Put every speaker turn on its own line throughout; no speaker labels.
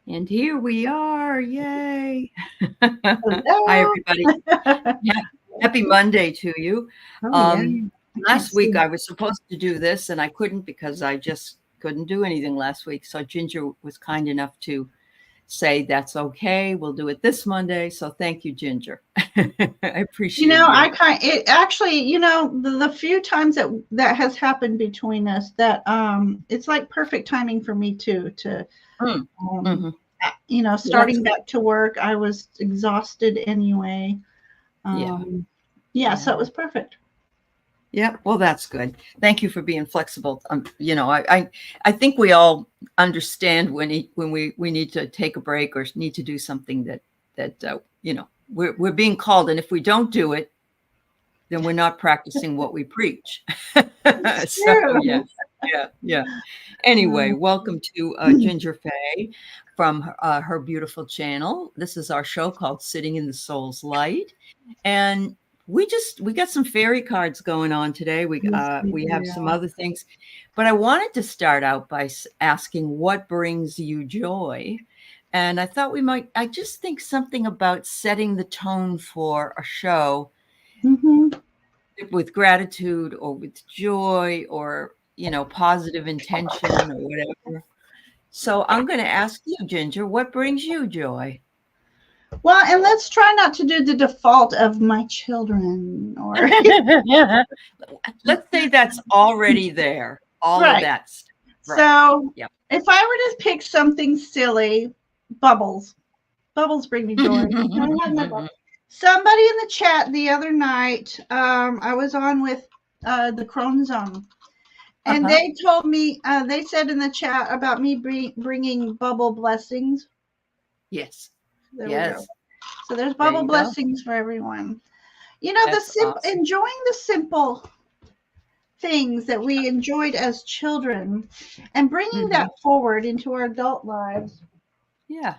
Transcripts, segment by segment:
And here we are. Yay. Hi,
Hello.
everybody. Happy Monday to you.
Oh yeah,
Um,
I can't
Last week,
see.
I was supposed to do this, and I couldn't because I just couldn't do anything last week. So Ginger was kind enough to say, that's okay. We'll do it this Monday. So thank you, Ginger. I appreciate you.
I kind it actually, the few times that has happened between us that it's like perfect timing for me too to
Mm,
um
mhm. Well, that's
starting back to work. I was exhausted anyway.
yeah.
Yeah, so
Yeah.
it was perfect.
Yeah, well, that's good. Thank you for being flexible. I think we all understand when we need to take a break or need to do something that we're being called, and if we don't do it, then we're not practicing what we preach.
It's
So
true.
yes, yeah. Anyway,
Uh,
welcome to Ginger Faye from her beautiful channel. This is our show called Sitting in the Soul's Light, and we got some fairy cards going on today. We
yes,
uh,
we
we have some
do.
other things, but I wanted to start out by asking what brings you joy. And I thought I just think something about setting the tone for a show
Hmm.
with gratitude or with joy or positive intention or whatever. So I'm going to ask you, Ginger, what brings you joy?
Well, and let's try not to do the default of my children or
Let's say that's already there, all of
right.
that stuff. Right.
So
Yep.
if I were to pick something silly, bubbles. Bubbles bring me joy. I have my bubbles. Somebody in the chat the other night, I was on with the Crone Zone, and
Uh-huh.
they told me, they said in the chat about me bringing bubble blessings.
Yes.
There we go.
Yes.
So there's
There
bubble
you go.
blessings for everyone. The
That's awesome.
enjoying the simple things that we enjoyed as children and bringing
Hmm.
that forward into our adult lives.
Yeah.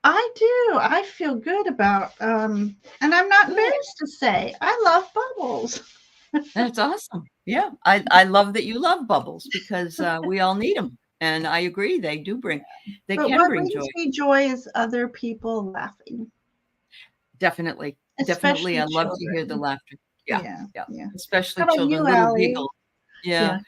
I do. I feel good about, and I'm not
Good.
embarrassed to say I love bubbles.
That's awesome. Yeah. I love that you love bubbles because we all need them. And I agree. They
But
can
what
bring joy.
brings me joy is other people laughing,
Definitely. Definitely.
especially
I love to hear the
children.
laughter. Yeah.
Yeah,
Yeah.
yeah.
Especially
How about
children,
you,
little
Aley?
giggles. Yeah.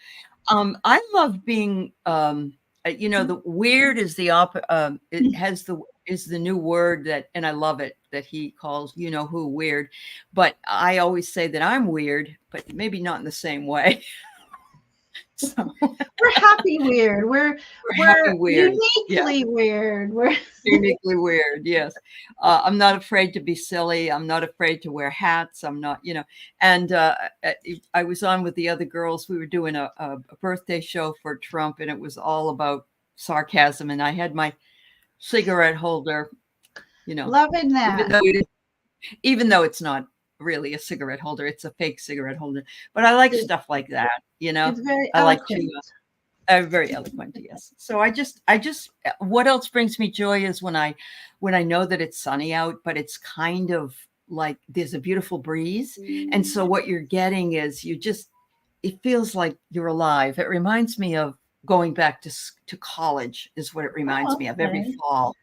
Yeah.
I love being, the weird is it has is the new word and I love it that he calls, who weird. But I always say that I'm weird, but maybe not in the same way. So
We're happy weird.
we're happy
We're
weird. Yeah.
uniquely weird. We're
Uniquely weird, yes. I'm not afraid to be silly. I'm not afraid to wear hats. I'm not, and I was on with the other girls. We were doing a birthday show for Trump, and it was all about sarcasm. And I had my cigarette holder, you know,
loving
even
that.
though even though it's not really a cigarette holder, it's a fake cigarette holder. But I like stuff like that.
It's very
I like to.
eloquent.
Very eloquent, yes. So I just, what else brings me joy is when I know that it's sunny out, but it's kind of like there's a beautiful breeze. And so what you're getting is it feels like you're alive. It reminds me of going back to college is what it reminds
Oh,
me of every
okay.
fall.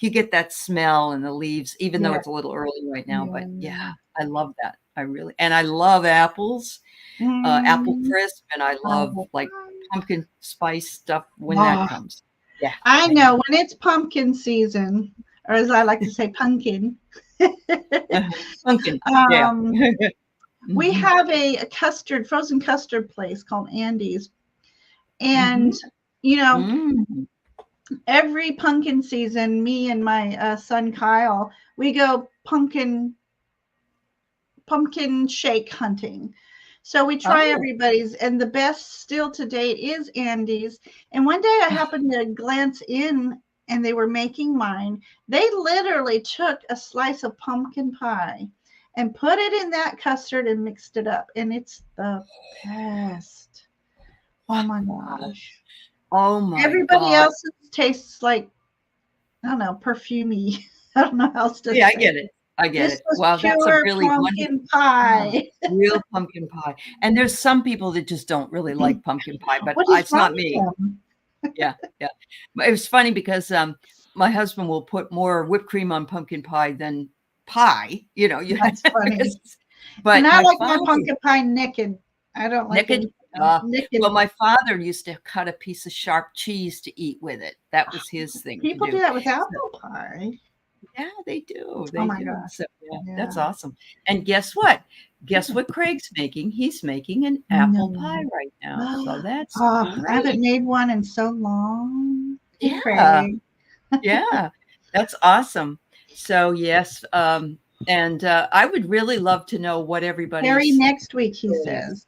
You get that smell and the leaves, even though
Yeah.
it's a little early right now, but yeah,
Yeah.
I love that. And I love apples, apple
Mm,
crisp, and I love
apple
like
pie.
pumpkin spice stuff when that
Ah,
comes. Yeah,
I
I know.
know when it's pumpkin season, or as I like to say, pumpkin.
Pumpkin, yeah.
um, we
Mhm,
have a frozen custard place called Andy's, and
mhm,
you know,
mm.
every pumpkin season, me and my son Kyle, we go pumpkin shake hunting. So we try
Oh,
everybody's, and the best still to date is Andy's. And one day I happened to glance in, and they were making mine. They literally took a slice of pumpkin pie and put it in that custard and mixed it up, and it's the best. Oh my
wow.
gosh.
Oh my
Everybody
God.
else's tastes like, I don't know, perfumey. I don't know how else to
Yeah, I
say
get it.
it.
I get
This
it.
was
Wow, that's a
pure
really wonderful.
pumpkin
Ah,
pie.
real pumpkin pie. And there's some people that just don't really like pumpkin pie, but
What is
it's
wrong
not
with
me.
them?
Yeah, yeah. But it was funny because my husband will put more whipped cream on pumpkin pie than pie. You know,
That's funny.
But
And I
my
like my
father,
pumpkin pie naked. I don't like
naked.
it naked.
Well, my father used to cut a piece of sharp cheese to eat with it. That was his thing to
People do
do.
that with
So,
apple pie.
yeah, they do.
Oh
They
my
do.
gosh.
So yeah,
Yeah.
that's awesome. And guess what? Guess what Craig's making? He's making an apple pie
No.
right now. So that's
Oh, I
great.
haven't made one in so long. Hey,
Yeah.
Craig.
Yeah. That's awesome. So yes, and I would really love to know what
Harry
everybody's
next week, he
story is.
says.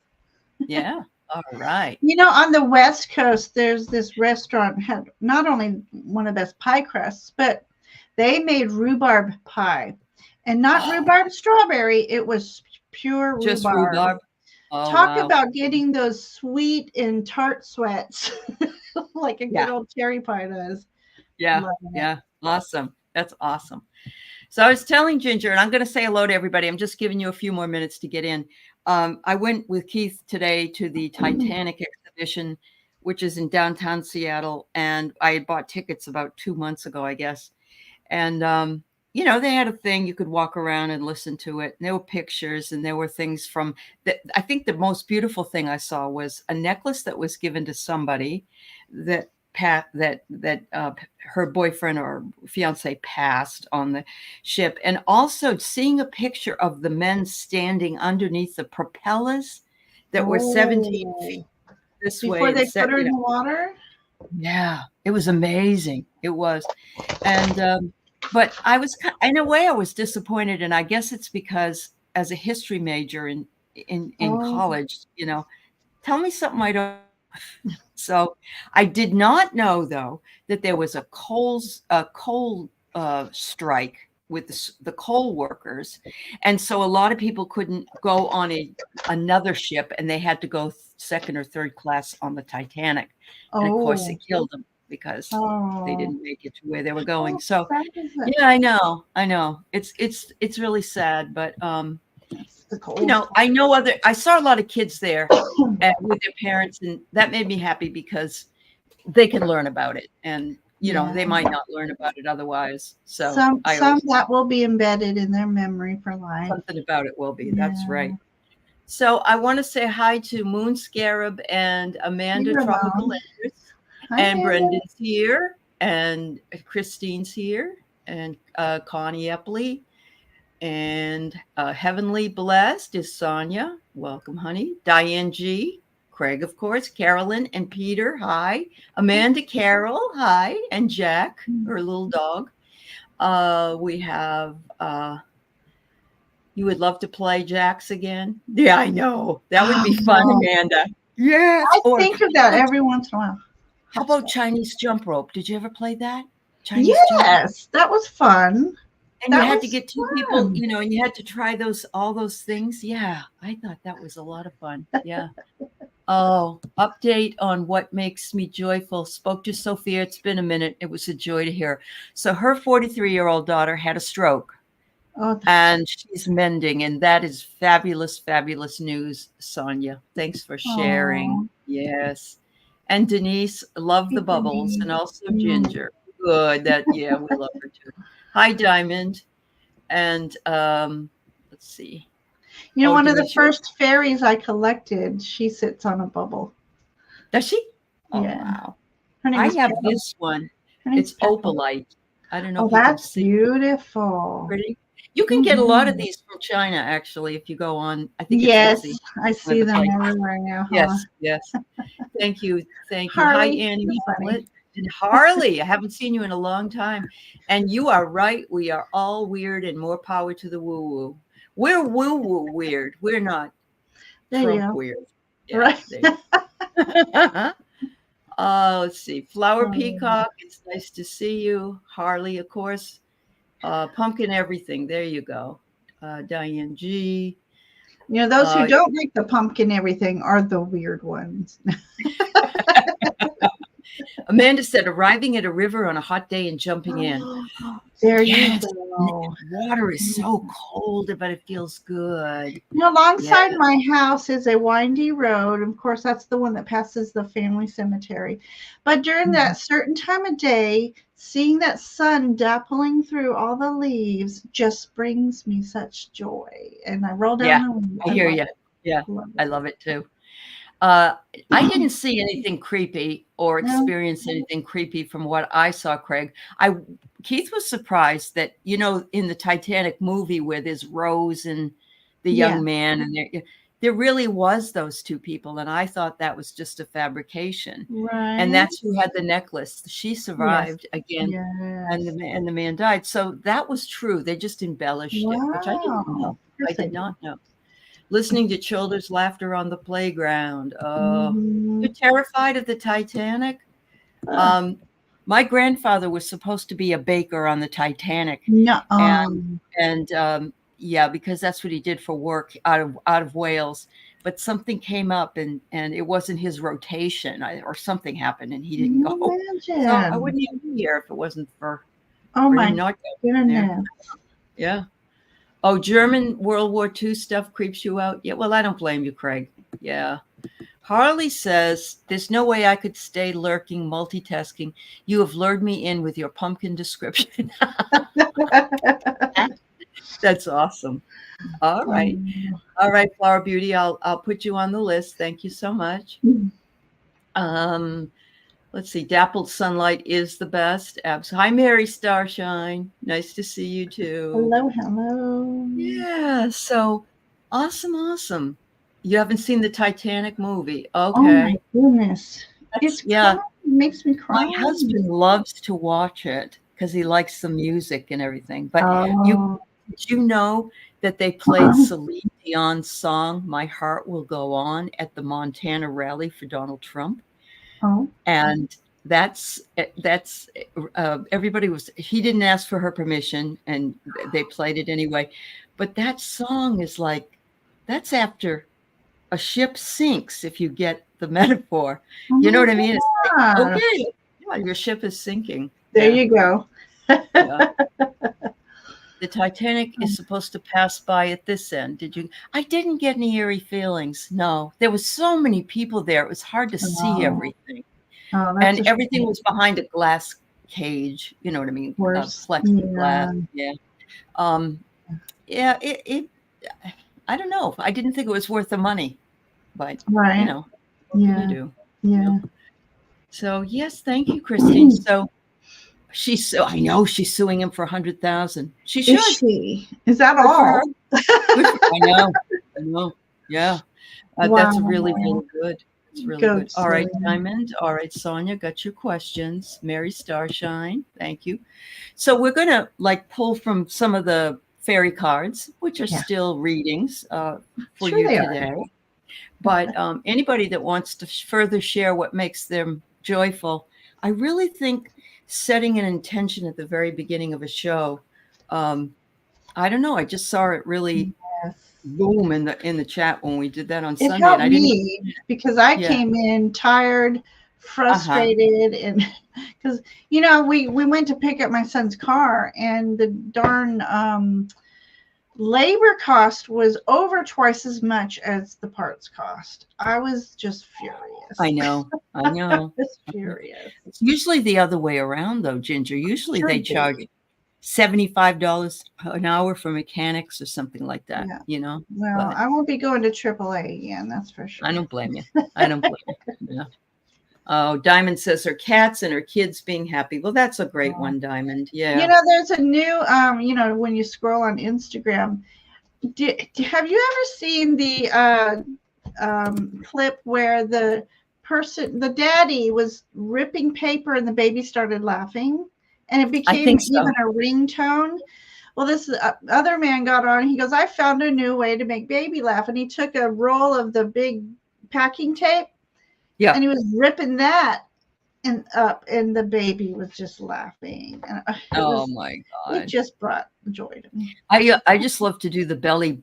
Yeah. All right.
You know, on the West Coast, there's this restaurant had not only one of the best pie crusts, but they made rhubarb pie. And not
Oh,
rhubarb strawberry, it was pure
just
rhubarb.
rhubarb. Oh
Talk
wow.
about getting those sweet and tart sweats like a good
Yeah.
old cherry pie does.
Yeah.
Loving it.
Yeah. Awesome. That's awesome. So I was telling Ginger, and I'm going to say hello to everybody. I'm just giving you a few more minutes to get in. I went with Keith today to the Titanic exhibition, which is in downtown Seattle, and I had bought tickets about 2 months ago, I guess. And you know, they had a thing you could walk around and listen to it. And there were pictures, and there were things from that. I think the most beautiful thing I saw was a necklace that was given to somebody that her boyfriend or fiance passed on the ship, and also seeing a picture of the men standing underneath the propellers that were 17 feet this way.
Before
And
they
set,
put her
you
in
know,
the water?
yeah, it was amazing. It was. And but I was in a way I was disappointed, and I guess it's because as a history major in
Oh,
college, you know, tell me something I don't. So I did not know though that there was a coal strike with the coal workers, and so a lot of people couldn't go on another ship, and they had to go second or third class on the Titanic, and of course it killed them because they didn't make it to where they were going. So
sad is it?
yeah, I know it's really sad, but
That's the
you
cold
know, I saw a lot of kids there with their parents, and that made me happy because they can learn about it, and you know,
Yeah.
they might not learn about it otherwise. So
Some
I always
that will be embedded in their memory for life.
something about it will be.
Yeah.
That's right. So I want to say hi to Moon Scarab and Amanda
Hey,
Tropical
Ramon.
Interest,
Hi,
and
Amanda.
Brendan's here, and Christine's here, and Connie Epley. And Heavenly Blessed is Sonia. Welcome, honey. Diane G. Craig, of course. Carolyn and Peter. Hi. Amanda Carroll. Hi. And Jack, her little dog. We have, you would love to play Jack's again? Yeah, I know. That would be fun,
no.
Amanda. Yes.
I
Or
think of that every once in a while.
how about Chinese jump rope? Did you ever play that? Chinese jump rope?
Yes, that was fun.
And
That
you had to
was
get two
fun.
people, you know, and you had to try all those things. Yeah, I thought that was a lot of fun. Yeah. Oh, update on what makes me joyful. Spoke to Sophia. It's been a minute. It was a joy to hear. So her 43-year-old daughter had a stroke,
Oh,
and she's mending. And that is fabulous, fabulous news, Sonia. Thanks for sharing.
aw.
Yes. And Denise, love the
Hey,
bubbles.
Denise.
And also Ginger. Good. Yeah, we love her too. Hi, Diamond. And let's see.
You know,
Oh,
one of the
Denise,
first fairies I collected, she sits on a bubble.
does she? Oh,
Yeah.
wow.
Her name
I
is
have
Petal.
this one.
Her name's
It's
Petal.
opalite. I don't know
Oh,
if you can
that's
see.
beautiful.
Pretty. You can get a lot of
Mhm.
these from China, actually, if you go on. I think
Yes,
it's Etsy.
I see
the
them
places.
everywhere now. Huh?
Yes, yes. Thank you. Thank you. Hi,
Harley,
Annie
you're funny.
Howlett. And Harley, I haven't seen you in a long time. And you are right. We are all weird, and more power to the woo-woo. We're woo-woo weird. We're not
There you
Trump
go.
weird. Yeah,
Right.
Let's see. Flower
Oh.
Peacock, it's nice to see you. Harley, of course. Pumpkin everything. There you go. Diane G.
You know, those who don't like the pumpkin everything are the weird ones.
Amanda said, arriving at a river on a hot day and jumping in.
There
Yes,
you go.
water is so cold, but it feels good.
Alongside
Yeah.
my house is a windy road. Of course, that's the one that passes the family cemetery. But during that certain time of day, seeing that sun dappling through all the leaves just brings me such joy. And I roll down
Yeah,
the window.
I hear
love
you.
it.
Yeah,
Love
I
it.
love it too. I didn't see anything creepy or
No,
experience anything creepy from what I saw, Craig. Keith was surprised that, in the Titanic movie where there's Rose and the
yeah,
young man, and there really was those two people. And I thought that was just a fabrication. And
right.
that's who had the necklace. She
Yes,
survived again, and
yes.
the man died. So that was true. They just embellished it, which I didn't
Wow.
know.
Of course
I
they
did
do.
not know. Listening to children's laughter on the playground. Oh,
Mhm.
you're terrified of the Titanic?
Ugh.
Um, my grandfather was supposed to be a baker on the Titanic,
No,
and yeah, because that's what he did for work out of Wales. But something came up, and it wasn't his rotation, or something happened, and he didn't go. So I
imagine.
wouldn't even be here if it wasn't for
Oh
him
my
not going there.
goodness.
Yeah. Oh, German World War II stuff creeps you out? Yeah, well, I don't blame you, Craig. Yeah. Harley says, there's no way I could stay lurking, multitasking. You have lured me in with your pumpkin description. That's awesome. All right. All right, Flower Beauty, I'll put you on the list. Thank you so much. Um, let's see. Dappled sunlight is the best. Hi, Mary Starshine. Nice to see you too.
Hello, hello.
Yeah. So awesome, awesome. You haven't seen the Titanic movie?
Oh my
Okay.
goodness.
That's
It's
yeah.
crying. It makes me
My
cry.
husband loves to watch it because he likes the music and everything. But
Oh.
did you know that they played Celine Dion's song "My Heart Will Go On" at the Montana rally for Donald Trump?
Oh.
And that's everybody was. He didn't ask for her permission, and they played it anyway. But that song is like, that's after a ship sinks, if you get the metaphor.
Oh
You know
my
what I mean? It's like,
God.
okay, yeah, your ship is sinking.
There
Yeah,
you go.
yeah. The Titanic is supposed to pass by at this end. I didn't get any eerie feelings. No, there was so many people there. It was hard to see
Oh,
everything.
oh, that's
And
a
everything
shame.
was behind a glass cage. You know what I mean?
Worse.
Plexiglass.
Yeah.
Yeah. Um, yeah, I don't know. I didn't think it was worth the money, but
Right.
what can you
Yeah.
do?
Yeah.
So yes, thank you, Christine. So I know she's suing him for 100,000. She
Is
should.
she? Is that
Good for her.
all?
I know. Yeah. That's really,
Wow.
really good. It's really
Go
good. All right,
silly.
Diamond. All right, Sonia, got your questions. Mary Starshine, thank you. So we're going to pull from some of the fairy cards, which are
Yeah.
still readings for
Sure
you
they are.
today. But anybody that wants to further share what makes them joyful, I really think setting an intention at the very beginning of a show, I don't know, I just saw it really
Yes.
boom in the chat when we did that on
It
Sunday, and
helped
I didn't.
me because I
Yeah.
came in tired,
Uh-huh.
frustrated, and because we went to pick up my son's car, and the darn labor cost was over twice as much as the parts cost. I was just furious.
I know.
Just furious.
It's usually the other way around, though, Ginger. Usually they
Should
charge
be.
$75 an hour for mechanics or something like that,
Yeah. Well,
but
I won't be going to AAA again, that's for sure.
I don't blame you. Yeah. Oh, Diamond says her cats and her kids being happy. Well, that's a great one, Diamond. Yeah.
There's a new, when you scroll on Instagram, have you ever seen the clip where the daddy was ripping paper and the baby started laughing and it
I
became
think so.
even a ringtone? Well, this other man got on. He goes, I found a new way to make baby laugh. And he took a roll of the big packing tape.
Yeah.
And he was ripping that and the baby was just laughing. And
my God.
It just brought joy to me.
I just love to do the belly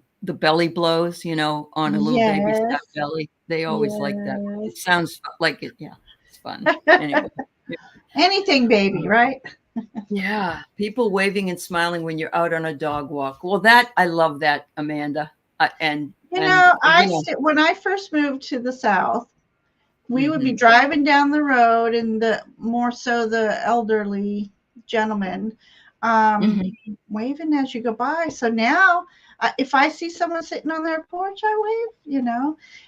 blows, on a little baby's belly. They always like that. It sounds like it. Yeah, it's fun. Anyway.
Anything baby, right?
Yeah. People waving and smiling when you're out on a dog walk. Well, I love that, Amanda. And
when I first moved to the South, we would be
Mhm.
driving down the road, and more so the elderly gentlemen waving as you go by. So now, if I see someone sitting on their porch, I wave,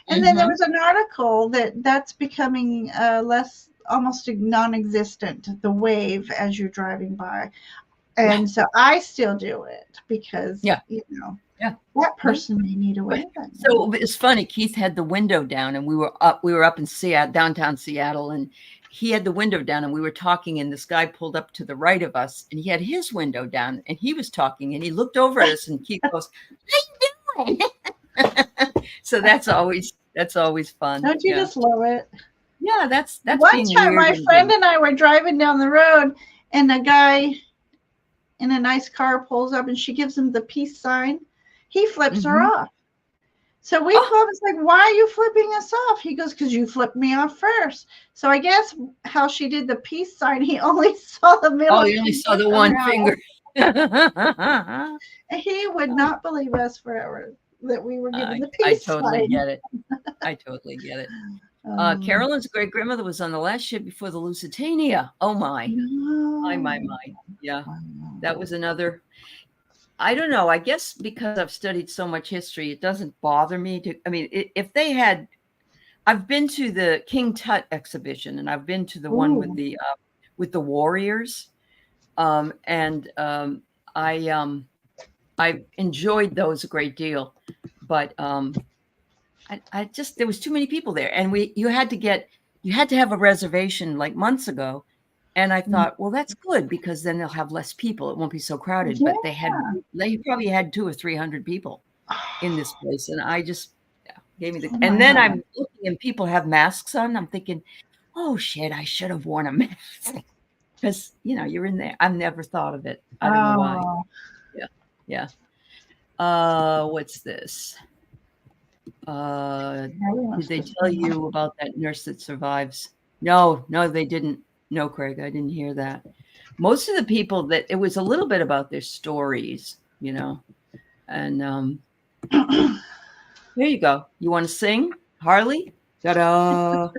And then there was an article that's becoming less, almost non-existent, the wave as you're driving by. And so I still do it because, that person may need a wave.
So it's funny. Keith had the window down, and we were up in Seattle, downtown Seattle, and he had the window down, and we were talking, and this guy pulled up to the right of us, and he had his window down, and he was talking, and he looked over at us, and Keith goes, "How you doing?" So that's always fun.
Don't you just love it?
Yeah, that's
one time my friend and I were driving down the road, and a guy in a nice car pulls up, and she gives him the peace sign. He flips her off. So we flip. It's like, why are you flipping us off? He goes, because you flipped me off first. So I guess how she did the peace sign, he only saw the middle.
Oh, he only saw the one finger.
He would not believe us forever that we were giving the peace sign.
I totally get it. Carolyn's great grandmother was on the last ship before the Lusitania. Oh my. No. My. Yeah. That was another. I don't know. I guess because I've studied so much history, it doesn't bother me if they had, I've been to the King Tut exhibition, and I've been to the one with the warriors. I enjoyed those a great deal, but I just, there was too many people there, and you had to have a reservation like months ago. And I thought, well, that's good, because then they'll have less people. It won't be so crowded. Yeah. But they probably had 200 or 300 people in this place. And I just gave me and then I'm looking, and people have masks on. I'm thinking, oh shit, I should have worn a mask, because you're in there. I've never thought of it. I don't know why. Yeah. What's this? Did they tell you about that nurse that survives? No, they didn't. No, Craig, I didn't hear that. Most of the people that it was a little bit about their stories, and there you go. You want to sing, Harley? Ta-da!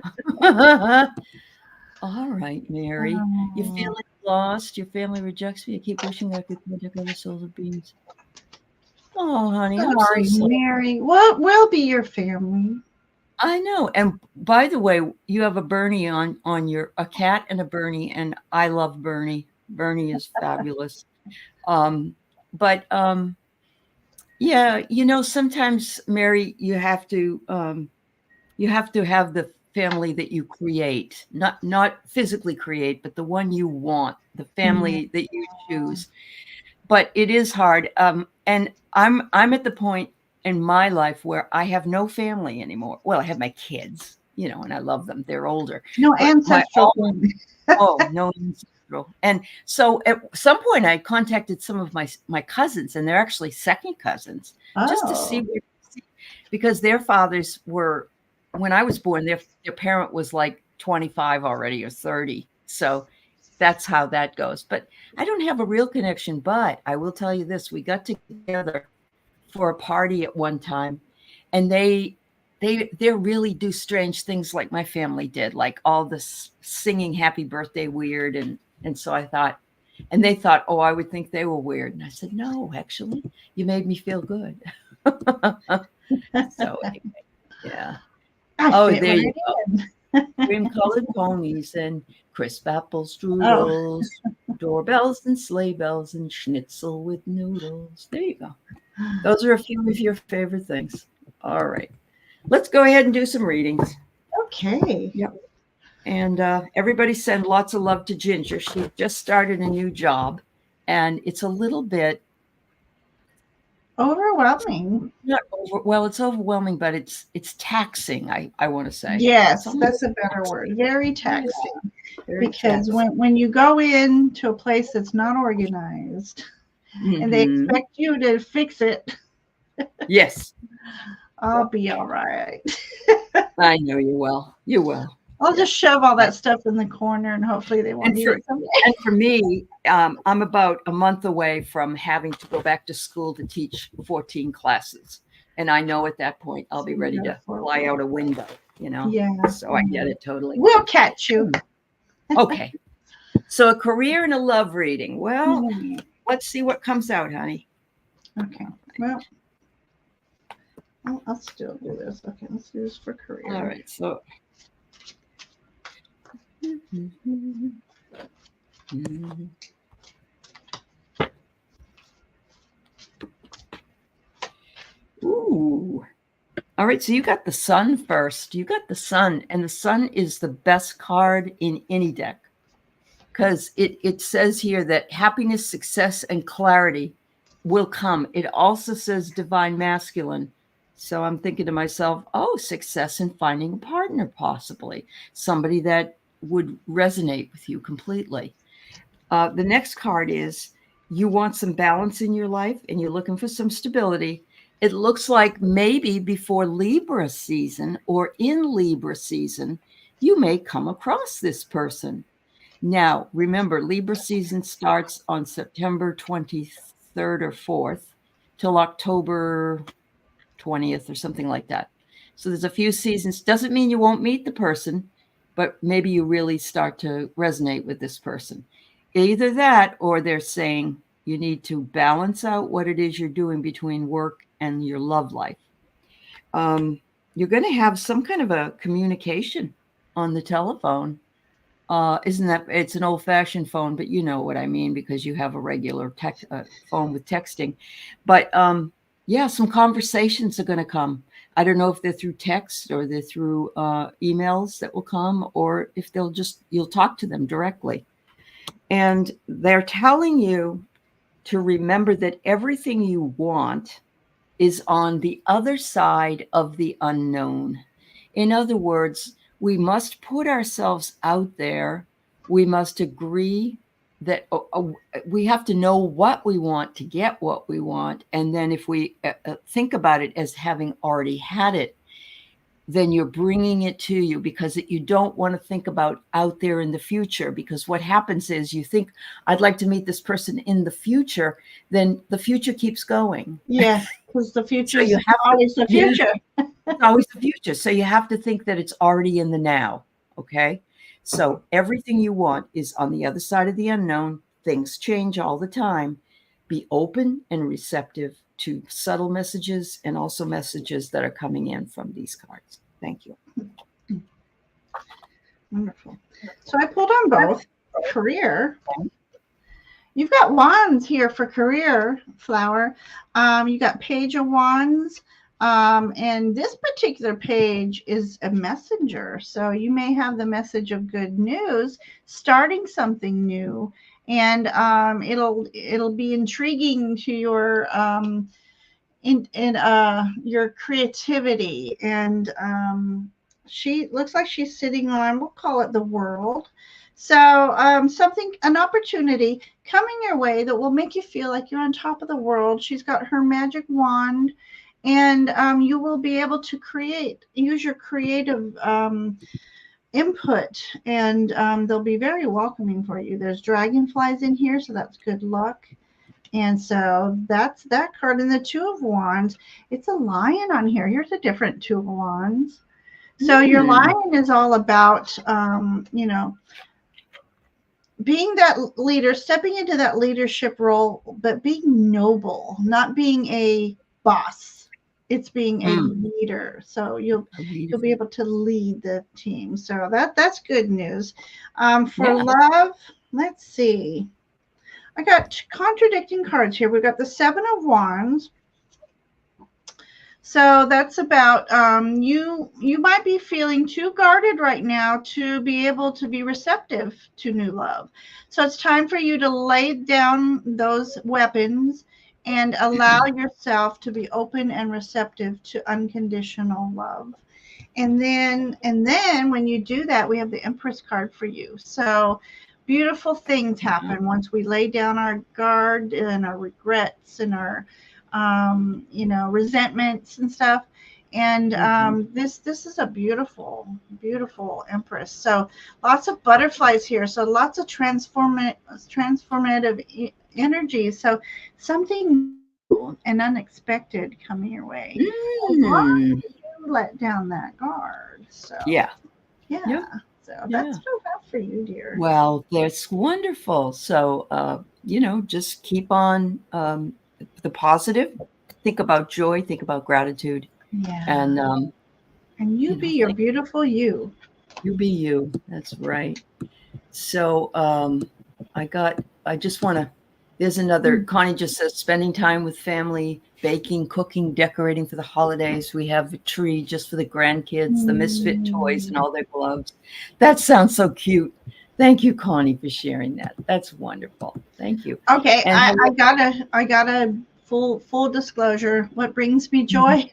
All right, Mary. You're feeling lost. Your family rejects you. You keep wishing I could contact other souls of beings. Oh, honey.
Sorry, Mary. What will be your family?
I know. And by the way, you have a Bernie on a cat and a Bernie, and I love Bernie. Bernie is fabulous. Yeah, sometimes, Mary, you have to have the family that you create, not physically create, but the one you want, the family that you choose. But it is hard. And I'm at the point in my life where I have no family anymore. Well, I have my kids, and I love them. They're older.
No ancestral.
No ancestral. And so at some point I contacted some of my cousins, and they're actually second cousins, just to see because their fathers were, when I was born, their parent was like 25 already or 30. So that's how that goes. But I don't have a real connection, but I will tell you this. We got together for a party at one time, and they really do strange things like my family did, like all this singing happy birthday weird. And so I thought, and they thought, oh, I would think they were weird. And I said, no, actually, you made me feel good. So anyway, yeah. There you go. Cream-colored ponies and crisp apple strudels, doorbells and sleigh bells and schnitzel with noodles. There you go. Those are a few of your favorite things. All right. Let's go ahead and do some readings.
Okay.
Yep. And everybody send lots of love to Ginger. She just started a new job, and it's a little bit
overwhelming.
It's overwhelming, but it's taxing, I want to say.
Yes, that's a better word. Very taxing. Yeah, because taxing. When you go into a place that's not organized, and they expect you to fix it.
Yes.
I'll be all right.
I know you will. You will.
I'll just shove all that stuff in the corner and hopefully they won't
And
need
for,
it someday.
and for me, I'm about a month away from having to go back to school to teach 14 classes. And I know at that point I'll be ready to fly out a window, you know?
Yeah.
So I get it totally.
We'll catch you.
Okay. So a career and a love reading. Well,
Yeah.
let's see what comes out, honey.
Okay. Well, I'll still do this. Okay, let's do this for career.
All right. So. Ooh. All right. So you got the sun first. You got the sun, and the sun is the best card in any deck because it says here that happiness, success, and clarity will come. It also says divine masculine. So I'm thinking to myself, oh, success in finding a partner, possibly somebody that would resonate with you completely. The next card is you want some balance in your life and you're looking for some stability. It looks like maybe before Libra season or in Libra season, you may come across this person. Now, remember, Libra season starts on September 23rd or 4th till October 20th or something like that. So there's a few seasons. Doesn't mean you won't meet the person, but maybe you really start to resonate with this person. Either that or they're saying you need to balance out what it is you're doing between work and your love life. You're going to have some kind of a communication on the telephone. Isn't that, it's an old-fashioned phone, but you know what I mean because you have a regular phone with texting. But yeah, some conversations are going to come. I don't know if they're through text or they're through emails that will come, or if you'll talk to them directly. And they're telling you to remember that everything you want is on the other side of the unknown. In other words, we must put ourselves out there. We must agree that we have to know what we want to get what we want. And then if we think about it as having already had it, then you're bringing it to you because you don't want to think about out there in the future. Because what happens is you think, I'd like to meet this person in the future. Then the future keeps going.
Yes, because the future is
So
always the future.
It's always the future. So you have to think that it's already in the now. Okay. So everything you want is on the other side of the unknown. Things change all the time. Be open and receptive to subtle messages and also messages that are coming in from these cards. Thank you.
Wonderful. So I pulled on both. Career. You've got wands here for career, Flower. You got Page of Wands. And this particular page is a messenger. So you may have the message of good news, starting something new. And it'll be intriguing to your your creativity. And she looks like she's sitting on, we'll call it the world. So an opportunity coming your way that will make you feel like you're on top of the world. She's got her magic wand, and you will be able to use your creative input, and they'll be very welcoming for you. There's dragonflies in here, so that's good luck. And so that's that card. And the Two of Wands, it's a lion on here. Here's a different Two of Wands. So your lion is all about, being that leader, stepping into that leadership role, but being noble, not being a boss. It's being a leader. So you'll be able to lead the team. So that's good news. For love, let's see. I got contradicting cards here. We've got the Seven of Wands. So that's about you might be feeling too guarded right now to be able to be receptive to new love. So it's time for you to lay down those weapons and allow yourself to be open and receptive to unconditional love. And then when you do that, we have the Empress card for you. So beautiful things happen once we lay down our guard and our regrets and our resentments and stuff. And this is a beautiful, beautiful empress. So lots of butterflies here. So lots of transformative energy. So something new and unexpected coming your way. As long as you let down that guard. So
Yeah.
yeah.
Yep.
So that's what I have for you, dear.
Well, that's wonderful. So, just keep on the positive. Think about joy. Think about gratitude.
Yeah.
And
you be your beautiful you.
You be you. That's right. So I just want to, there's another, Connie just says, spending time with family, baking, cooking, decorating for the holidays. We have a tree just for the grandkids, the misfit toys and all their gloves. That sounds so cute. Thank you, Connie, for sharing that. That's wonderful. Thank you.
Okay,
And
I gotta full disclosure. What brings me joy?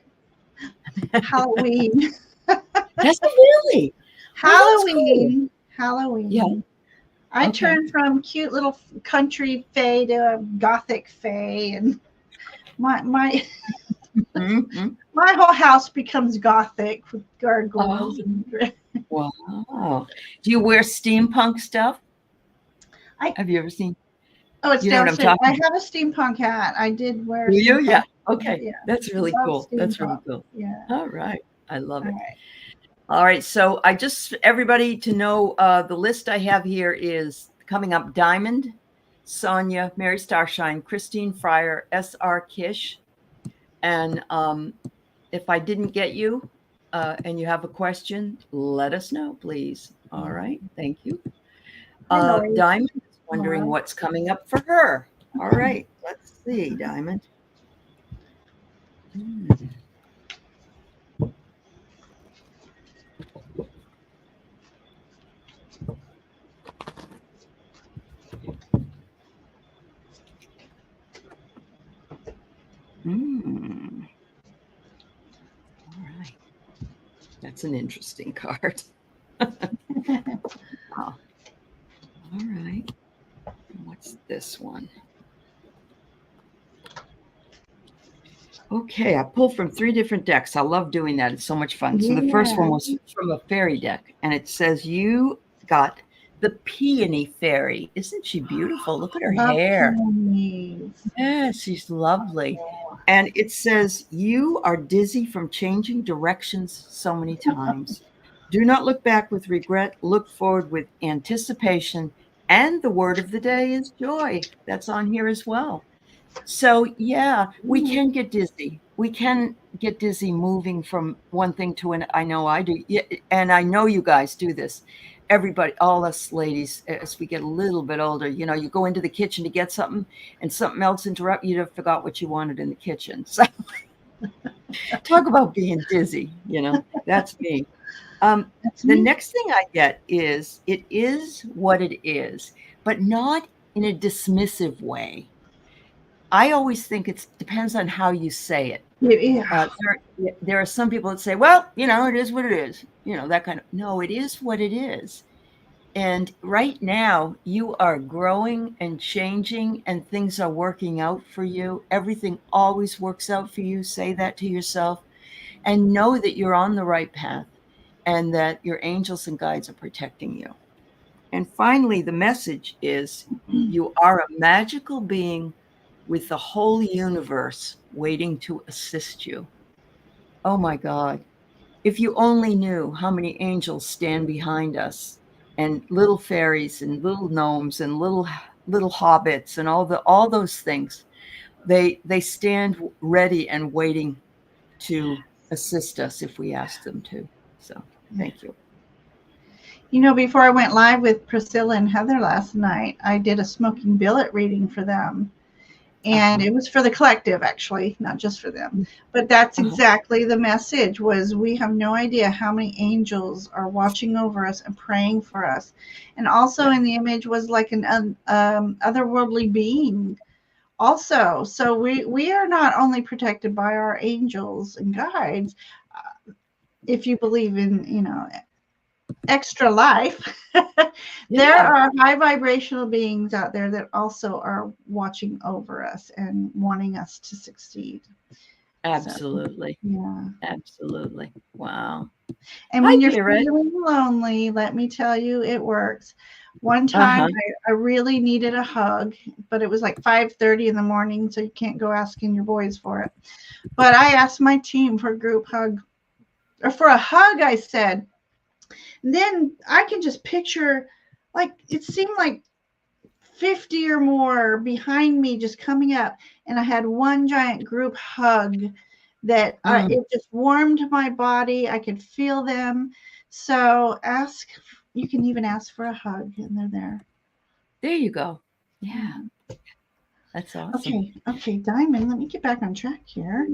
Halloween.
That's really
Halloween.
Cool.
Halloween.
Yeah.
I turned from cute little country fae to a gothic fae, and my my whole house becomes gothic with gargoyles.
Wow. Do you wear steampunk stuff? Have you ever seen?
Oh, it's downstairs. I have a steampunk hat. I did wear.
Do you? Yeah. Okay. Yeah. That's really cool. That's really cool.
Yeah.
All right. I love it. All right. So everybody to know, the list I have here is coming up: Diamond, Sonia, Mary Starshine, Christine Fryer, S.R. Kish. And if I didn't get you and you have a question, let us know, please. All right. Thank you. Diamond is wondering what's coming up for her. All right. Let's see, Diamond. All right. That's an interesting card. All right. What's this one? Okay, I pulled from 3 different decks. I love doing that. It's so much fun. So the first one was from a fairy deck, and it says you got the Peony Fairy. Isn't she beautiful? Look at her hair. Yeah, she's lovely. And it says you are dizzy from changing directions so many times. Do not look back with regret. Look forward with anticipation. And the word of the day is joy. That's on here as well. So, yeah, we can get dizzy. We can get dizzy moving from one thing to another. I know I do. Yeah, and I know you guys do this. Everybody, all us ladies, as we get a little bit older, you go into the kitchen to get something and something else interrupt you. You forgot what you wanted in the kitchen. So talk about being dizzy, that's me. The next thing I get is, it is what it is, but not in a dismissive way. I always think it depends on how you say it. There are some people that say, well, it is what it is, that kind of, no, it is what it is. And right now you are growing and changing and things are working out for you. Everything always works out for you. Say that to yourself and know that you're on the right path and that your angels and guides are protecting you. And finally, the message is you are a magical being with the whole universe waiting to assist you. Oh my God. If you only knew how many angels stand behind us, and little fairies and little gnomes and little hobbits and all those things, they stand ready and waiting to assist us if we ask them to. So thank you.
Before I went live with Priscilla and Heather last night, I did a smoking billet reading for them. And it was for the collective, actually, not just for them. But that's exactly the message, was we have no idea how many angels are watching over us and praying for us. And also in the image was like an otherworldly being also. So we are not only protected by our angels and guides, if you believe in, extra life. There are high vibrational beings out there that also are watching over us and wanting us to succeed.
Absolutely.
So, yeah.
Absolutely. Wow.
And
Hi,
when you're
Garrett.
feeling lonely, let me tell you, it works. One time
Uh-huh.
I really needed a hug, but it was like 5:30 in the morning, so you can't go asking your boys for it. But I asked my team for a group hug, or for a hug, I said. And then I can just picture, like, it seemed like 50 or more behind me just coming up, and I had one giant group hug that
Mm.
it just warmed my body. I could feel them. So you can even ask for a hug, and they're there.
There you go. Yeah. That's awesome.
Okay, Diamond, let me get back on track here.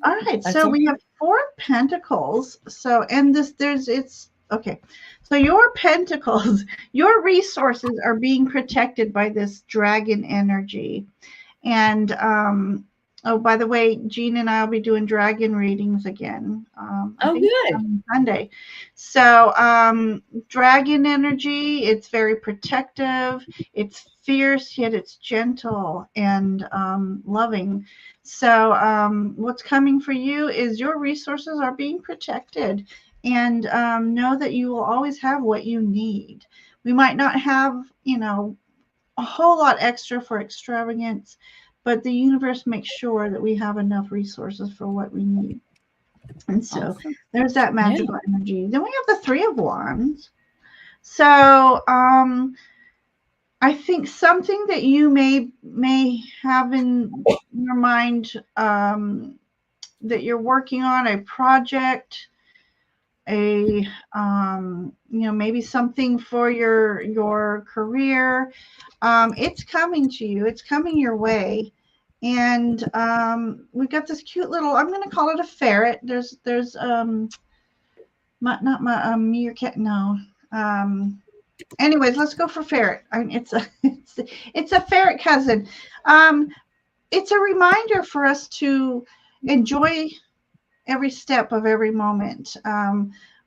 All right,
That's
so we have 4 pentacles. So, and it's okay. So your pentacles, your resources are being protected by this dragon energy. And oh, by the way, Jean and I will be doing dragon readings again. I
oh,
think
good.
on Sunday. So dragon energy, it's very protective. It's fierce, yet it's gentle and loving. So what's coming for you is your resources are being protected. And know that you will always have what you need. We might not have, a whole lot extra for extravagance, but the universe makes sure that we have enough resources for what we need. And so
Awesome.
there's that
Yeah.
magical energy. Then we have the Three of Wands. So I think something that you may have in your mind, that you're working on, a project, a maybe something for your career. It's coming to you, it's coming your way. And we've got this cute little, I'm going to call it a ferret. There's not my meerkat, no. Anyways, let's go for ferret. It's a ferret cousin. It's a reminder for us to enjoy every step of every moment.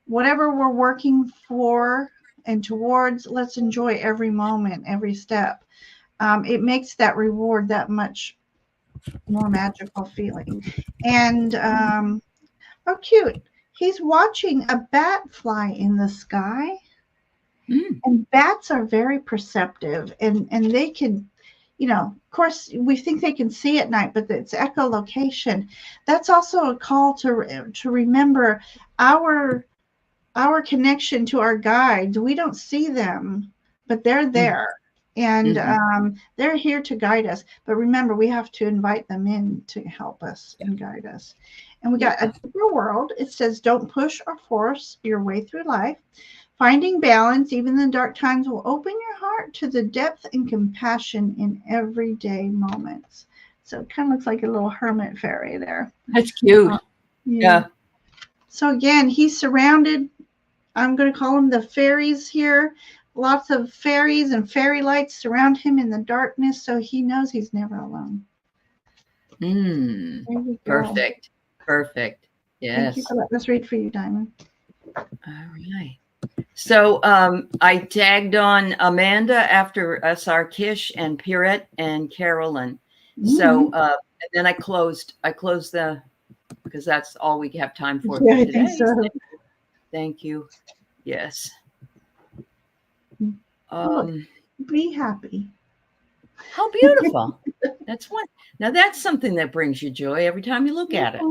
Whatever we're working for and towards, let's enjoy every moment, every step. It makes that reward that much more magical feeling. And how cute. He's watching a bat fly in the sky.
Mm.
And bats are very perceptive, and they can, of course, we think they can see at night, but it's echolocation. That's also a call to remember our connection to our guides. We don't see them, but they're there, and they're here to guide us. But remember, we have to invite them in to help us and guide us. And we got a deeper world. It says, don't push or force your way through life. Finding balance, even in dark times, will open your heart to the depth and compassion in everyday moments. So it kind of looks like a little hermit fairy there.
That's cute. Yeah.
So again, he's surrounded. I'm going to call them the fairies here. Lots of fairies and fairy lights surround him in the darkness, so he knows he's never alone.
Perfect. Perfect. Yes.
Thank you for letting us read for you, Diamond.
All right. So I tagged on Amanda after SR Kish and Pierrette and Carolyn. So and then I closed because that's all we have time for today.
I think so.
Thank you. Yes.
Be happy.
How beautiful. That's one. Now that's something that brings you joy every time you look at it.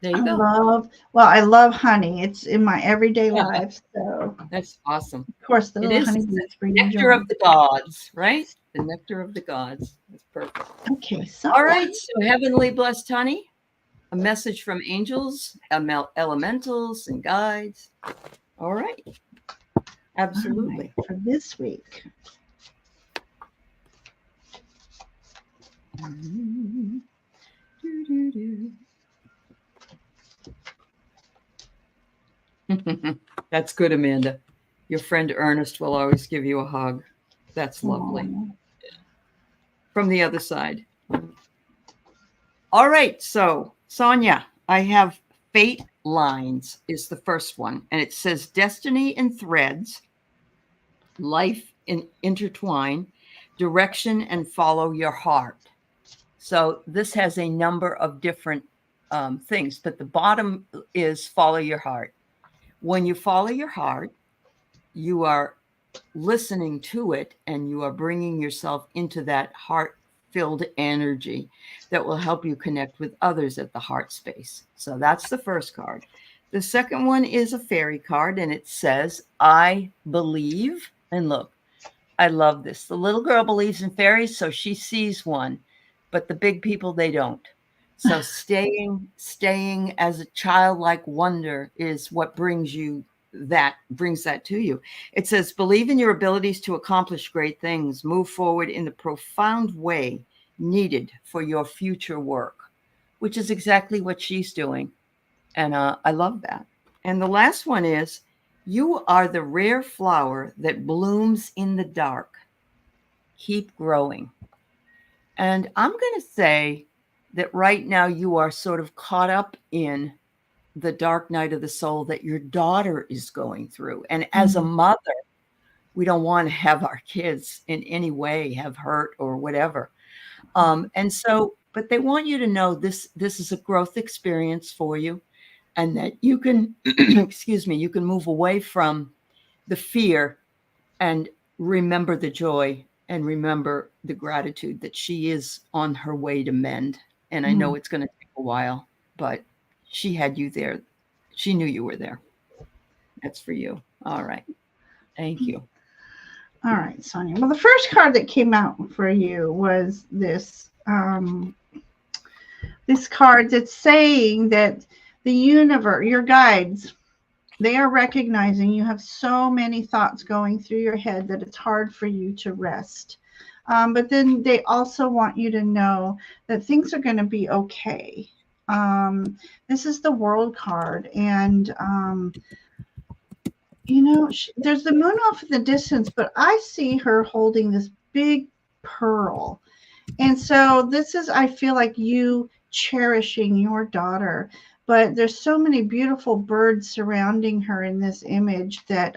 There you go.
I love honey. It's in my everyday life. So
that's awesome.
Of course, the little honey
is the nectar of the gods, right? The nectar of the gods. That's perfect.
Okay. So
all right. So heavenly blessed honey, a message from angels, elementals, and guides. All right. Absolutely.
All right, for this week.
That's good, Amanda. Your friend Ernest will always give you a hug. That's lovely. From the other side. All right. So, Sonia, I have fate lines is the first one. And it says destiny in threads, life intertwine, direction and follow your heart. So this has a number of different things, but the bottom is follow your heart. When you follow your heart, you are listening to it and you are bringing yourself into that heart-filled energy that will help you connect with others at the heart space. So that's the first card. The second one is a fairy card, and it says, I believe. And look, I love this. The little girl believes in fairies, so she sees one, but the big people, they don't. So staying as a childlike wonder is what brings that to you. It says, believe in your abilities to accomplish great things. Move forward in the profound way needed for your future work, which is exactly what she's doing. And I love that. And the last one is, you are the rare flower that blooms in the dark. Keep growing. And I'm going to say that right now you are sort of caught up in the dark night of the soul that your daughter is going through. And as a mother, we don't want to have our kids in any way have hurt or whatever. And so, but they want you to know this is a growth experience for you, and that you can, excuse me, you can move away from the fear and remember the joy and remember the gratitude that she is on her way to mend. And I know it's going to take a while, but she had you there. She knew you were there. That's for you. All right. Thank you.
All right, Sonia. Well, the first card that came out for you was this this card that's saying that the universe, your guides, they are recognizing you have so many thoughts going through your head that it's hard for you to rest. But then they also want you to know that things are going to be okay. This is the World card, and you know, there's the moon off in the distance, but I see her holding this big pearl. And so this is, I feel like, you cherishing your daughter. But there's so many beautiful birds surrounding her in this image that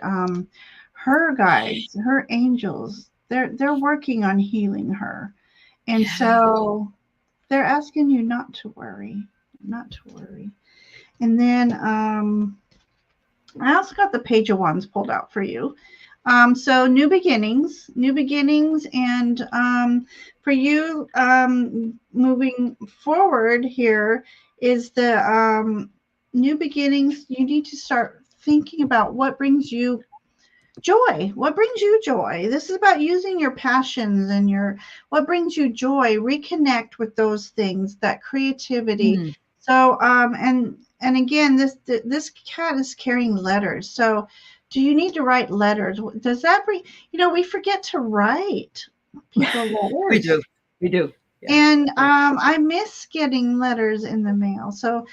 her guides, her angels, they're working on healing her. And so they're asking you not to worry, not to worry. And then I also got the Page of Wands pulled out for you. So new beginnings, and for you moving forward here is the new beginnings. You need to start thinking about what brings you joy. What brings you joy? This is about using your passions and what brings you joy. Reconnect with those things, that creativity. So and again, this cat is carrying letters. So do you need to write letters? Does that bring, we forget to write people letters.
We do.
Yeah. And I miss getting letters in the mail. So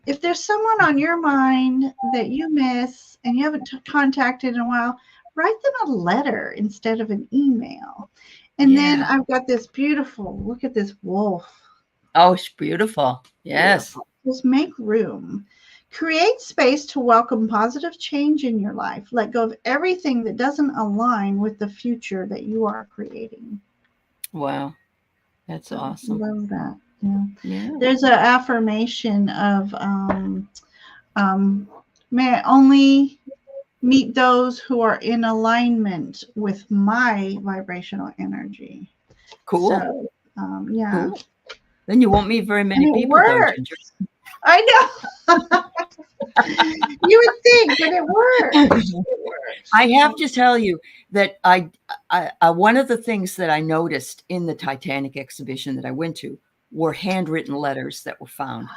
if there's someone on your mind that you miss and you haven't contacted in a while, write them a letter instead of an email. And then I've got this beautiful, look at this wolf.
Oh, it's beautiful. Yes.
Beautiful. Just make room. Create space to welcome positive change in your life. Let go of everything that doesn't align with the future that you are creating.
Wow. That's awesome.
I love that. Yeah. There's an affirmation of may I only meet those who are in alignment with my vibrational energy.
Cool.
So, yeah.
Cool. Then you won't meet very many people.
I know. You would think, but it works.
I have to tell you that I one of the things that I noticed in the Titanic exhibition that I went to were handwritten letters that were found.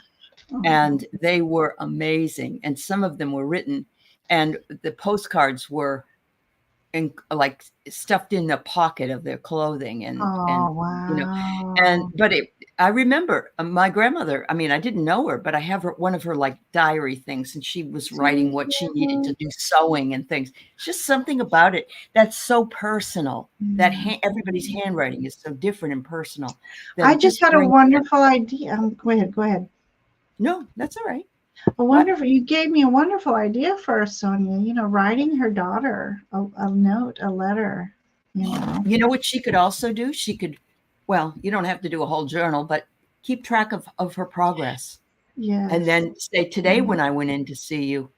And they were amazing. And some of them were written, and the postcards were like stuffed in the pocket of their clothing. And
wow.
But I remember my grandmother, I mean, I didn't know her, but I have one of her like diary things, and she was writing what she needed to do, sewing and things. It's just something about it that's so personal. That everybody's handwriting is so different and personal.
I just had a wonderful idea. Go ahead.
No, that's all right.
You gave me a wonderful idea for Sonia, writing her daughter a note, a letter.
You know what she could also do? She could, well, you don't have to do a whole journal, but keep track of her progress.
Yes.
And then say, today when I went in to see you,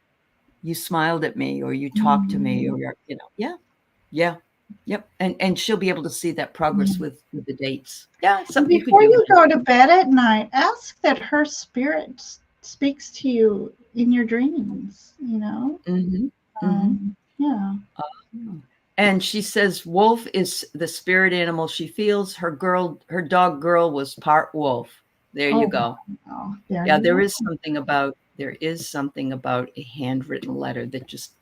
you smiled at me, or you talked to me, or yeah. Yep. And she'll be able to see that progress with the dates. Yeah, something you could
Before
do.
you go to bed at night, ask that her spirit speaks to you in your dreams, you know?
Mm-hmm. Mm-hmm.
Yeah.
And she says wolf is the spirit animal she feels. Her dog girl was part wolf. There you go.
Wow.
Yeah, there is something about a handwritten letter that just,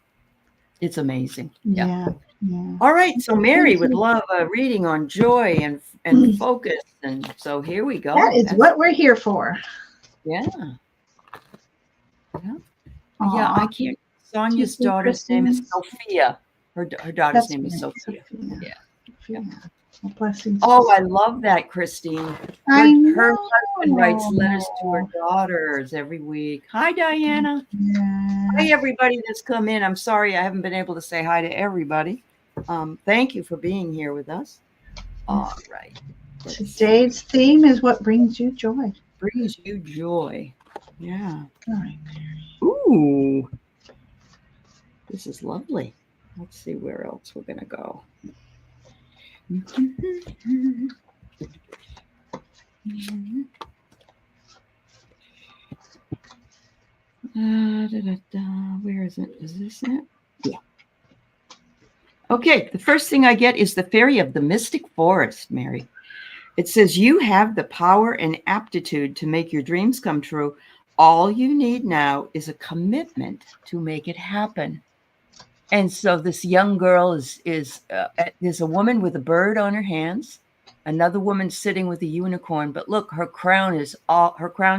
it's amazing. Yeah. All right. So Mary would love a reading on joy and focus. And so here we go.
That is what we're here for.
Yeah. Yeah, I can't. Sonia's daughter's name is Sophia. Her daughter's name is Sophia. Yeah.
Blessings.
Oh, I love that, Christine. Her husband writes letters to her daughters every week. Hi, Diana. Hi, everybody that's come in. I'm sorry I haven't been able to say hi to everybody. Thank you for being here with us. All right.
Today's theme is what brings you joy.
Brings you joy. Yeah.
All right.
Ooh. This is lovely. Let's see where else we're going to go. Where is it? Is this it? Yeah. Okay, the first thing I get is the fairy of the mystic forest, Mary. It says, you have the power and aptitude to make your dreams come true. All you need now is a commitment to make it happen. And so this young girl there's a woman with a bird on her hands, another woman sitting with a unicorn, but look, her crown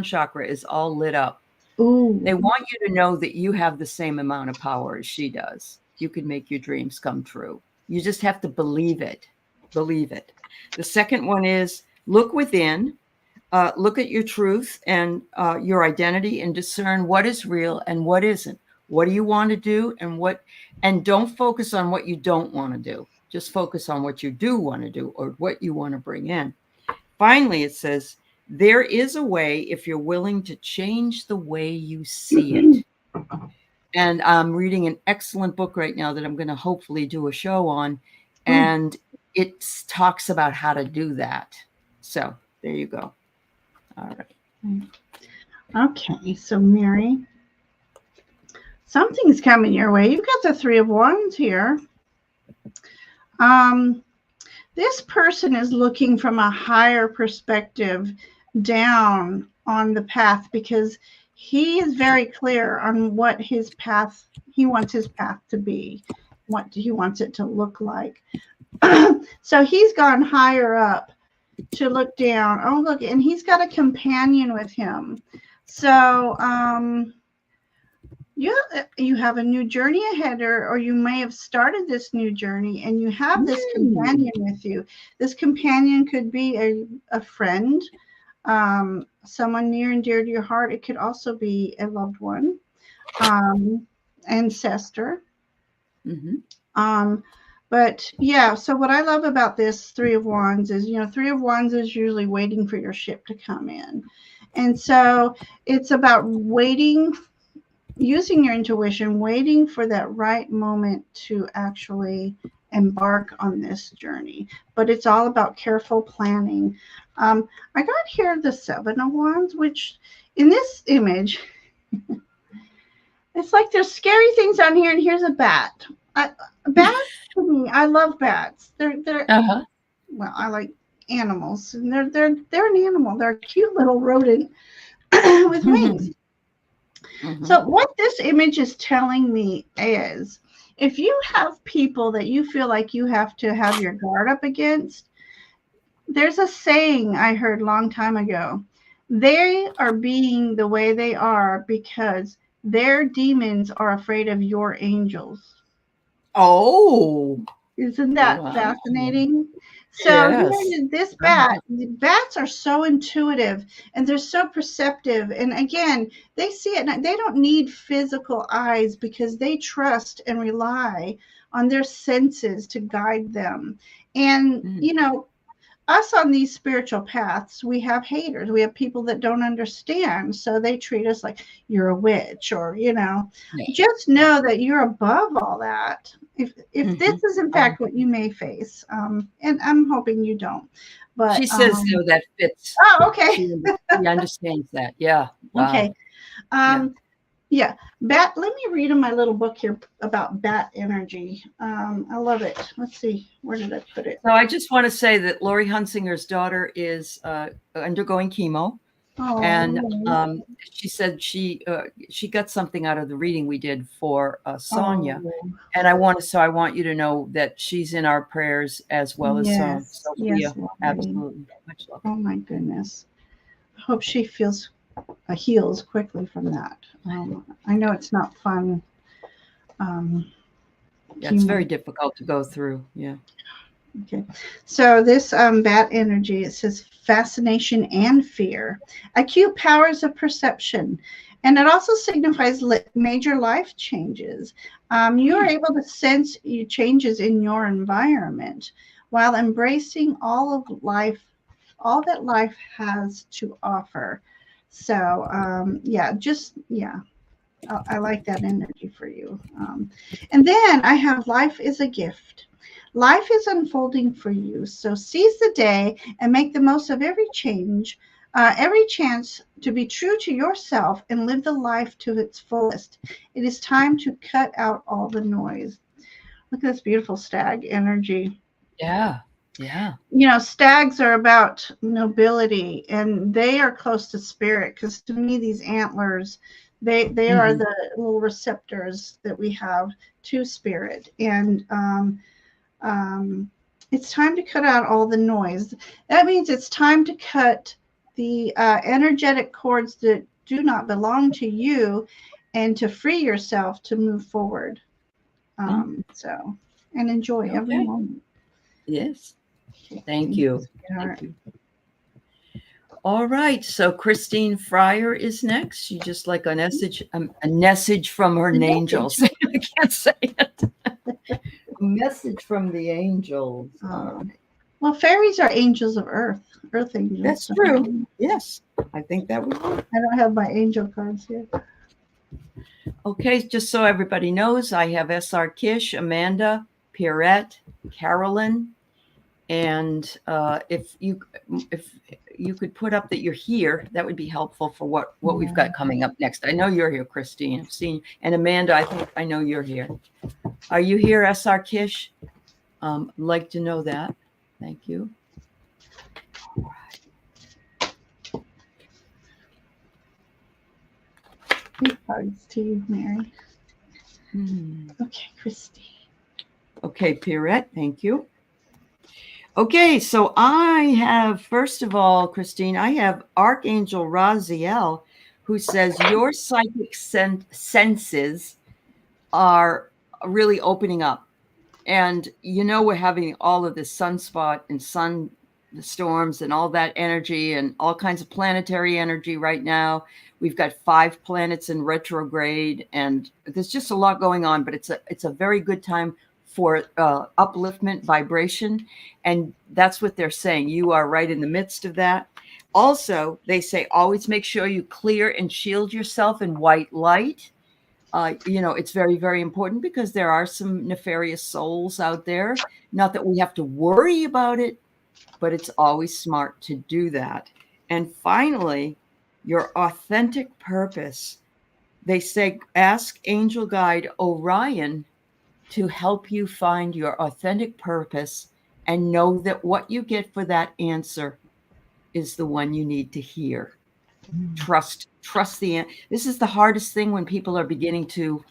chakra is all lit up.
Ooh.
They want you to know that you have the same amount of power as she does. You can make your dreams come true. You just have to believe it. Believe it. The second one is look within, look at your truth and your identity, and discern what is real and what isn't. What do you want to do and don't focus on what you don't want to do. Just focus on what you do want to do or what you want to bring in. Finally, it says, there is a way if you're willing to change the way you see it. And I'm reading an excellent book right now that I'm going to hopefully do a show on. And it talks about how to do that. So there you go. All right.
Okay. So Mary, something's coming your way. You've got the Three of Wands here. This person is looking from a higher perspective down on the path because he is very clear on what his path, he wants his path to be, what he wants it to look like. So he's gone higher up to look down. Oh, look, and he's got a companion with him. So you have a new journey ahead, or you may have started this new journey and you have this companion with you. This companion could be a friend, someone near and dear to your heart. It could also be a loved one, ancestor. But yeah, so what I love about this Three of Wands is, Three of Wands is usually waiting for your ship to come in. And so it's about waiting, using your intuition, waiting for that right moment to actually embark on this journey. But it's all about careful planning. I got here the Seven of Wands, which in this image, it's like there's scary things on here, and here's a bat. Bats to me, I love bats. They're well, I like animals, and they're an animal. They're a cute little rodent with wings. So what this image is telling me is, if you have people that you feel like you have to have your guard up against, there's a saying I heard a long time ago. They are being the way they are because their demons are afraid of your angels.
Oh,
isn't that fascinating? So yes. This bats are so intuitive and they're so perceptive. And again, they see it. They don't need physical eyes because they trust and rely on their senses to guide them. And, us on these spiritual paths, we have haters. We have people that don't understand. So they treat us like you're a witch, or,
Yeah.
just know that you're above all that. If this is in
Oh,
fact what you may face, and I'm hoping you don't, but
she says though that fits.
oh, okay.
She understands that. Yeah. Wow.
Okay.
Yeah.
Yeah, bat. Let me read in my little book here about bat energy. I love it. Let's see, where did I put it?
So I just want to say that Lori Hunsinger's daughter is undergoing chemo, and she said she got something out of the reading we did for Sonia, and I want you to know that she's in our prayers as well as Sophia.
Yes,
absolutely, much love.
Oh my goodness, I hope she heals quickly from that. I know it's not fun.
Yeah, it's very difficult to go through. Yeah.
Okay, so this bat energy, it says fascination and fear, acute powers of perception, and it also signifies major life changes. You are able to sense changes in your environment while embracing all that life has to offer. So I like that energy for you. And then I have life is a gift. Life is unfolding for you. So seize the day and make the most of every change, every chance to be true to yourself and live the life to its fullest. It is time to cut out all the noise. Look at this beautiful stag energy.
Yeah. Yeah.
Stags are about nobility, and they are close to spirit, because to me, these antlers, they are the little receptors that we have to spirit. And it's time to cut out all the noise. That means it's time to cut the energetic cords that do not belong to you, and to free yourself to move forward. And enjoy every moment.
Yes. Thank you. Thank you. All right. So Christine Fryer is next. She just like a message from her angels. I can't say it. A message from the angels.
Well, fairies are angels of earth angels.
That's true. Yes. I think that would.
I don't have my angel cards here.
Okay. Just so everybody knows, I have S.R. Kish, Amanda, Pierrette, Carolyn. And if you could put up that you're here, that would be helpful for what we've got coming up next. I know you're here, Christine. I've seen, and Amanda, I know you're here. Are you here, S.R. Kish? I'd like to know that. Thank you. All right.
These cards to you, Mary. Okay, Christine.
Okay, Pierrette, thank you. Okay, so I have, first of all, Christine, I have Archangel Raziel, who says your psychic senses are really opening up. And we're having all of this sunspot and sun storms and all that energy and all kinds of planetary energy right now. We've got 5 planets in retrograde, and there's just a lot going on, but it's a very good time for upliftment, vibration. And that's what they're saying. You are right in the midst of that. Also, they say, always make sure you clear and shield yourself in white light. It's very, very important, because there are some nefarious souls out there. Not that we have to worry about it, but it's always smart to do that. And finally, your authentic purpose. They say, ask angel guide Orion to help you find your authentic purpose, and know that what you get for that answer is the one you need to hear. Trust this is the hardest thing when people are beginning to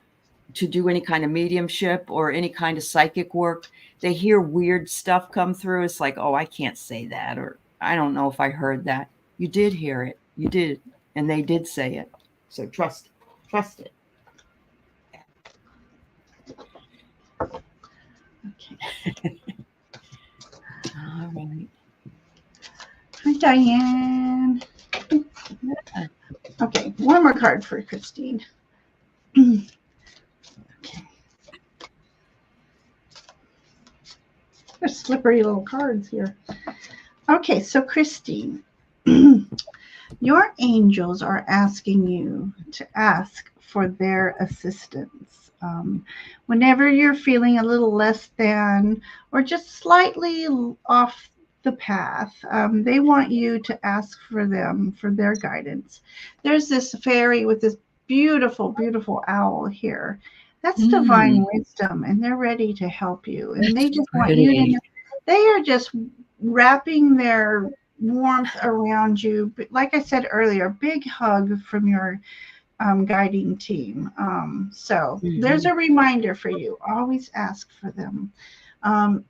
do any kind of mediumship or any kind of psychic work. They hear weird stuff come through. It's like, oh, I can't say that, or I don't know if I heard that. You did hear it. You did. And they did say it. So trust it. Okay. All right.
Hi, Diane. Okay, one more card for Christine. Okay. They're slippery little cards here. Okay, so Christine, your angels are asking you to ask for their assistance. Whenever you're feeling a little less than or just slightly off the path, they want you to ask for them for their guidance. There's this fairy with this beautiful, beautiful owl here. That's divine
Mm,
wisdom, and they're ready to help you. And they
that's
just want you to know
pretty.
they are just wrapping their warmth around you. But like I said earlier, big hug from your guiding team. So there's
Mhm.
a reminder for you. Always ask for them. Um,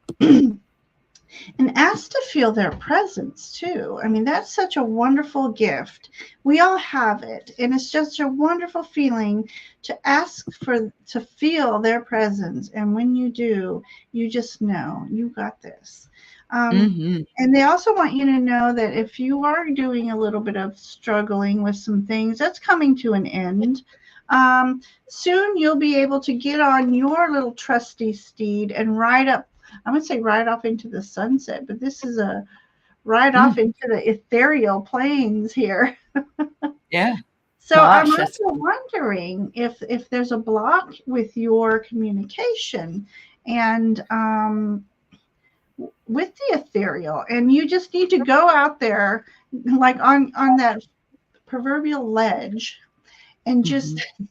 and ask to feel their presence too. I mean, that's such a wonderful gift. We all have it, and it's just a wonderful feeling to ask for to feel their presence. And when you do, you just know you got this.
Mhm.
And they also want you to know that if you are doing a little bit of struggling with some things, that's coming to an end. Soon you'll be able to get on your little trusty steed and ride up. I would say ride off into the sunset, but this is a ride off
Mm,
into the ethereal planes here.
yeah.
So I'm
Gosh, that's
also wondering if there's a block with your communication and with the ethereal, and you just need to go out there like on that proverbial ledge and just
mhm.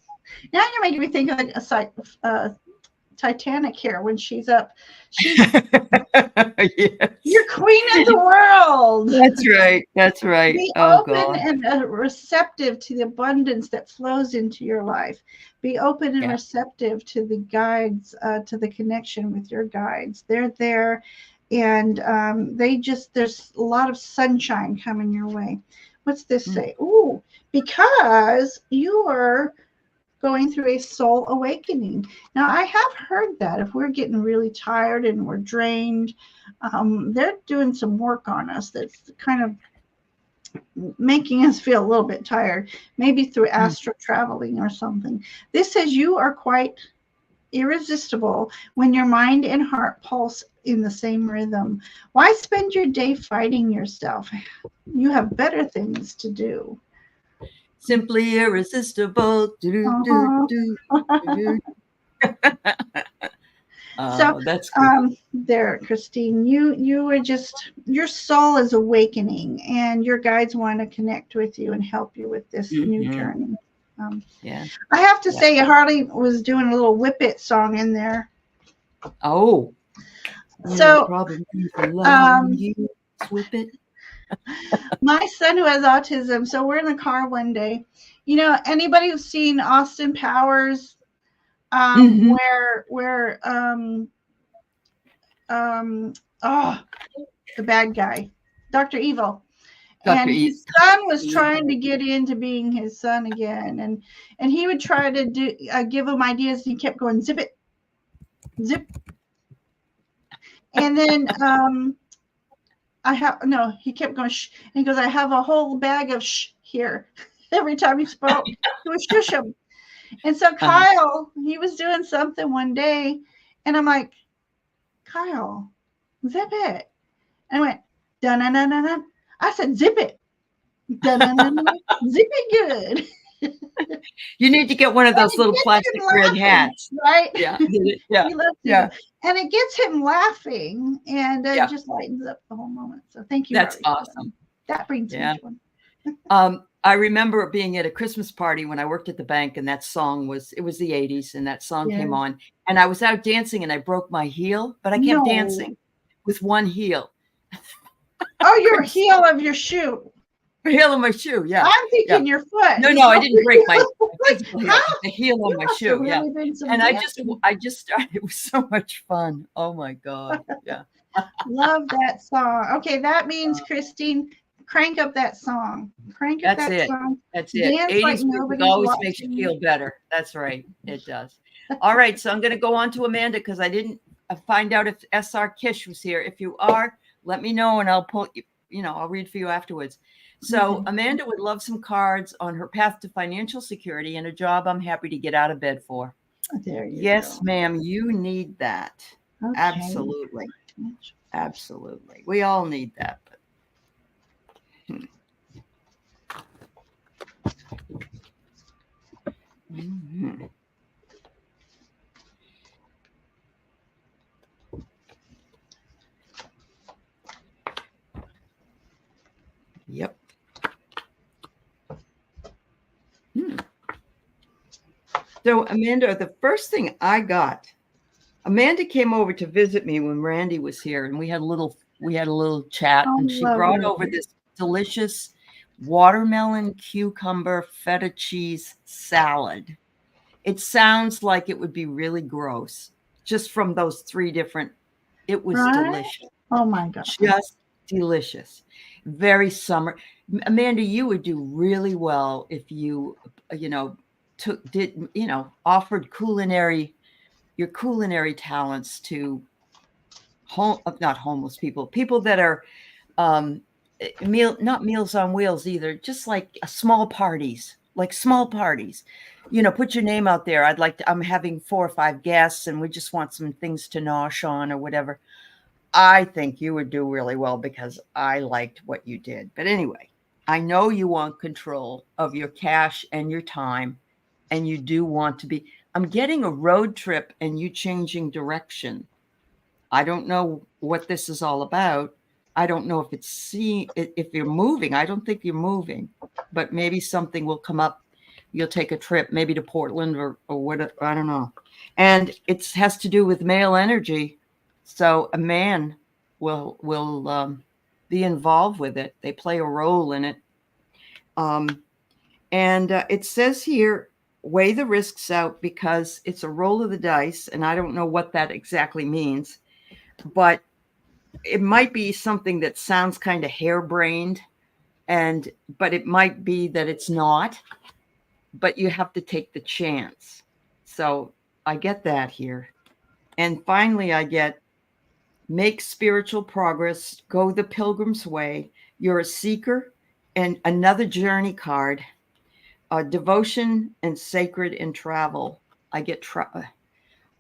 now you're making me think of like uh, Titanic here when she's up. She's
Yes.
you're queen of the world.
That's right. That's right.
Be
Oh
open
God.
and receptive to the abundance that flows into your life. Be open and
Yeah.
receptive to the guides, to the connection with your guides. They're there, and they just there's a lot of sunshine coming your way. What's this
Mm.
say? Ooh, because you are going through a soul awakening. Now, I have heard that if we're getting really tired and we're drained, they're doing some work on us that's kind of making us feel a little bit tired, maybe through
Mm.
astral traveling or something. This says you are quite irresistible when your mind and heart pulse in the same rhythm. Why spend your day fighting yourself? You have better things to do.
Simply irresistible. Do, do,
Uh-huh.
do, do, do.
So,
Oh, that's good.
there, Christine, you are just your soul is awakening, and your guides want to connect with you and help you with this new
Hmm.
journey. Um,
Yeah.
I have to
Yeah.
say, Harley was doing a little Whip It song in there.
Oh, little
So,
problem is allowing
um,
you to whip it.
my son who has autism, so we're in the car one day. You know, anybody who's seen Austin Powers,
Hmm.
um, oh, the bad guy, Dr. Evil.
Dr.
And
E.
his son was trying
Evil.
to get into being his son again, and he would try to do give him ideas, and he kept going zip it, zip, and then I have no, he kept going shh, and he goes, I have a whole bag of shh here. Every time he spoke, he would shush him. And so
Uh-huh.
Kyle, he was doing something one day, and I'm like, Kyle, zip it. And I went, dun dun dun dun dun. I said, zip it. Dun dun dun dun. Zip it good.
You need to get one of
And
those
it
little
gets him
plastic red
laughing,
hats.
right?
Yeah. Yeah.
He loves
Yeah.
Eagle. And it gets him laughing and
Yeah.
just lightens up the whole moment. So thank you,
That's
Harley, for that.
awesome.
That brings me
Yeah.
joy.
I remember being at a Christmas party when I worked at the bank, and that song was, it was the 80s, and that song came
Yes.
on, and I was out dancing and I broke my heel, but I kept dancing
No.
with one heel.
Oh,
I
your
couldn't
heel
stop.
of your shoe.
Heel of my shoe. Yeah.
I'm
Yeah.
thinking your foot.
No,
You
no, I
broke
didn't
your
break my
heel. Like,
physical heel,
how?
but the heel on
You
my
must have
shoe. Yeah.
really been some
And
dancing.
I just started, it was so much fun. Oh my God. Yeah.
Love that song. Okay, that means Christine, crank up that song. Crank up
That's
that
it.
song.
That's it.
Dance like
80s music
nobody's
always makes you
watching.
feel better. That's right. It does. All right. So I'm going to go on to Amanda because I didn't find out if SR Kish was here. If you are, let me know and I'll pull you, I'll read for you afterwards. So
Okay.
Amanda would love some cards on her path to financial security and a job I'm happy to get out of bed for.
There you
Yes,
go.
ma'am. You need that.
Okay.
Absolutely. Absolutely. We all need that. Yep. So, Amanda, the first thing I got, Amanda came over to visit me when Randy was here, and we had a little chat,
Oh,
and she
lovely.
brought over this delicious watermelon cucumber feta cheese salad. It sounds like it would be really gross just from those three different. It was
Right?
delicious.
Oh my God.
Just delicious. Very summer. Amanda, you would do really well if you, offered your culinary talents to not homeless people that are not Meals on Wheels either, just like small parties. Put your name out there. I'm having 4 or 5 guests and we just want some things to nosh on or whatever. I think you would do really well because I liked what you did. But anyway, I know you want control of your cash and your time, and you do want to be. I'm getting a road trip and you changing direction. I don't know what this is all about. I don't know if you're moving. I don't think you're moving, but maybe something will come up. You'll take a trip, maybe to Portland or what, I don't know. And it has to do with male energy. So a man will be involved with it. They play a role in it. It says here, weigh the risks out because it's a roll of the dice. And I don't know what that exactly means, but it might be something that sounds kind of harebrained, but it might be that it's not, but you have to take the chance. So I get that here. And finally, I get make spiritual progress, go the pilgrim's way. You're a seeker, and another journey card, devotion and sacred and travel. I get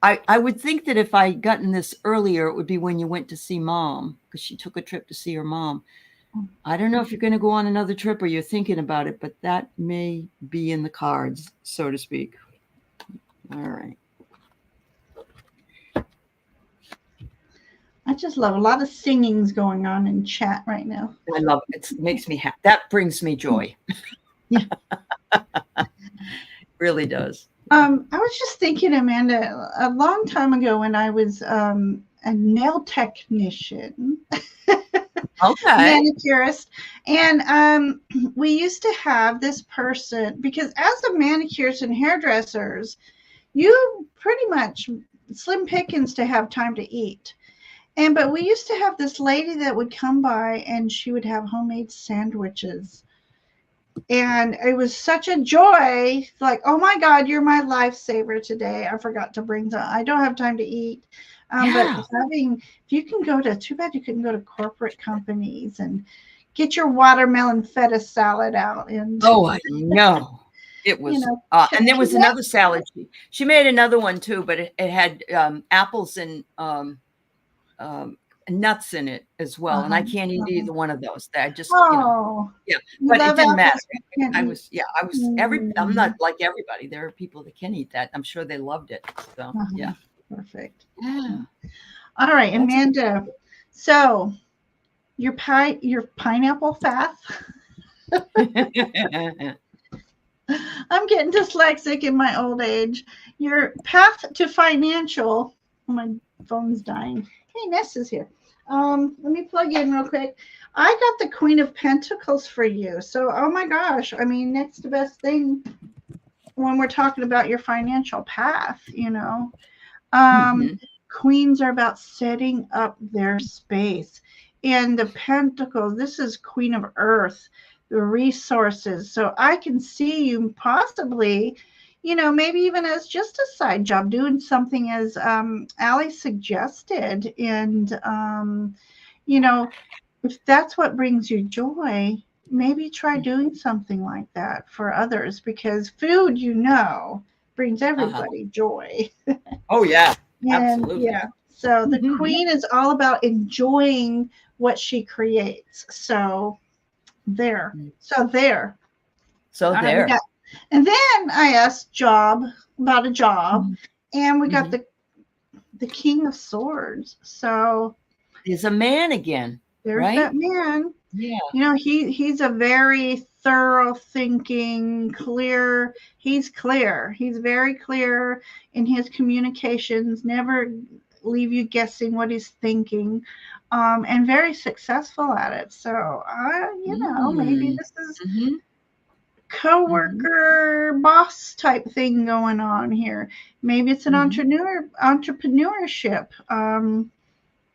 I would think that if I gotten this earlier, it would be when you went to see Mom, because she took a trip to see her mom. I don't know if you're going to go on another trip or you're thinking about it, but that may be in the cards, so to speak. All right.
I just love a lot of singings going on in chat right now.
I love it. It makes me happy. That brings me joy.
Yeah.
Really does.
I was just thinking, Amanda, a long time ago when I was a nail technician, manicurist, and we used to have this person, because as a manicurist and hairdressers, you pretty much slim pickings to have time to eat. But we used to have this lady that would come by and she would have homemade sandwiches. And it was such a joy, like, oh my God, you're my lifesaver today. I forgot to bring I don't have time to eat. But if you can too bad you couldn't go to corporate companies and get your watermelon feta salad out. And
I know. It was, and there was another salad. She made another one too, but it had apples and nuts in it as well. And I can't eat either one of those. I just, but it didn't matter. I'm not like everybody. There are people that can eat that. I'm sure they loved it. So, yeah.
Perfect.
Yeah.
All right, Amanda. So your pineapple path. I'm getting dyslexic in my old age. Your path to financial. Oh, my phone's dying. Hey, Ness is here. Let me plug in real quick. I got the Queen of Pentacles for you. So, oh my gosh. I mean, that's the best thing when we're talking about your financial path, Queens are about setting up their space. And the Pentacles, this is Queen of Earth, the resources. So I can see you possibly, maybe even as just a side job, doing something as Aley suggested. And, if that's what brings you joy, maybe try doing something like that for others, because food, brings everybody joy.
Oh, yeah. Absolutely.
Yeah. So the Queen is all about enjoying what she creates. So there. And then I asked about a job, and we got the King of Swords. So
there's a man again.
There's
right?
that man.
Yeah.
He's a very thorough thinking, clear. He's clear. He's very clear in his communications, never leave you guessing what he's thinking, and very successful at it. So, maybe this is
Mm-hmm.
coworker boss type thing going on here. Maybe it's an entrepreneurship.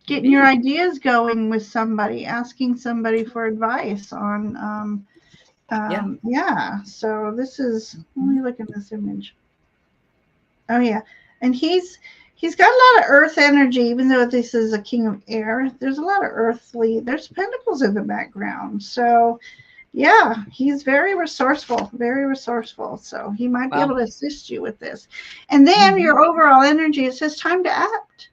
Getting your ideas going with somebody, asking somebody for advice on so this is, let me look at this image. Oh yeah. And he's got a lot of earth energy, even though this is a king of air. There's a lot of earthly, there's pentacles in the background. So yeah, he's very resourceful, very resourceful. So he might be able to assist you with this. And then your overall energy, it says time to act.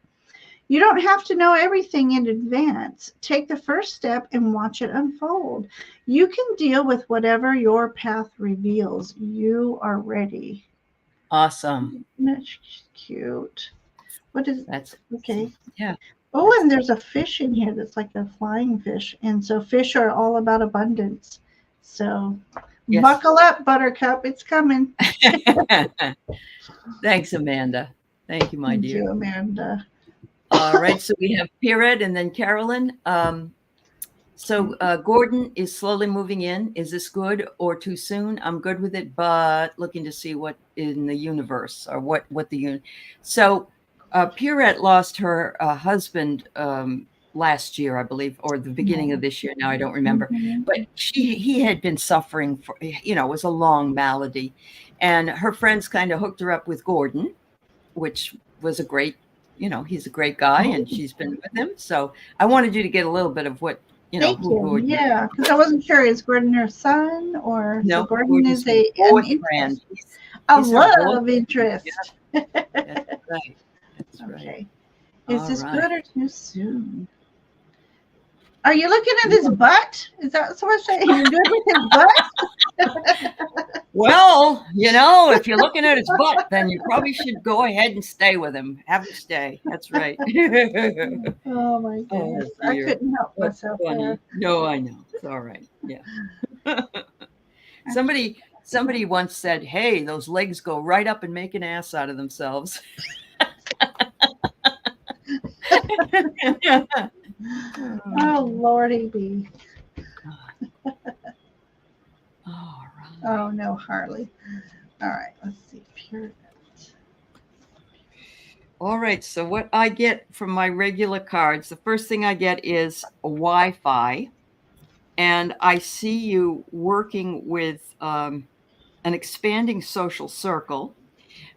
You don't have to know everything in advance. Take the first step and watch it unfold. You can deal with whatever your path reveals. You are ready.
Awesome.
That's cute. What is
that's
okay?
Yeah.
Oh, and there's a fish in here that's like a flying fish. And so fish are all about abundance. So buckle up, Buttercup. It's coming.
Thanks, Amanda. Thank you, my dear.
Thank you, Amanda.
All right. So we have Pierrette and then Carolyn. So Gordon is slowly moving in. Is this good or too soon? I'm good with it, but looking to see what in the universe or what the So Pierrette lost her husband last year, I believe, or the beginning of this year. Now I don't remember, but he had been suffering for, it was a long malady, and her friends kind of hooked her up with Gordon, which was a great, he's a great guy, and she's been with him. So I wanted you to get a little bit of what.
Thank you. Gordon yeah, because I wasn't sure. Is Gordon her son or
no?
So Gordon is an
boyfriend.
A love interest.
Yeah. That's right. That's
okay.
Right.
Is this good or too soon? Are you looking at his butt? Is that what I'm saying? You're good with his butt?
Well, if you're looking at his butt, then you probably should go ahead and stay with him. Have him stay. That's right.
Oh my goodness. I couldn't help myself there.
No, I know. It's all right. Yeah. Somebody once said, "Hey, those legs go right up and make an ass out of themselves."
Oh, Lordy be.
All right.
Oh, no, Harley. All right, let's see. Pure.
All right, so what I get from my regular cards, the first thing I get is a Wi-Fi, and I see you working with an expanding social circle.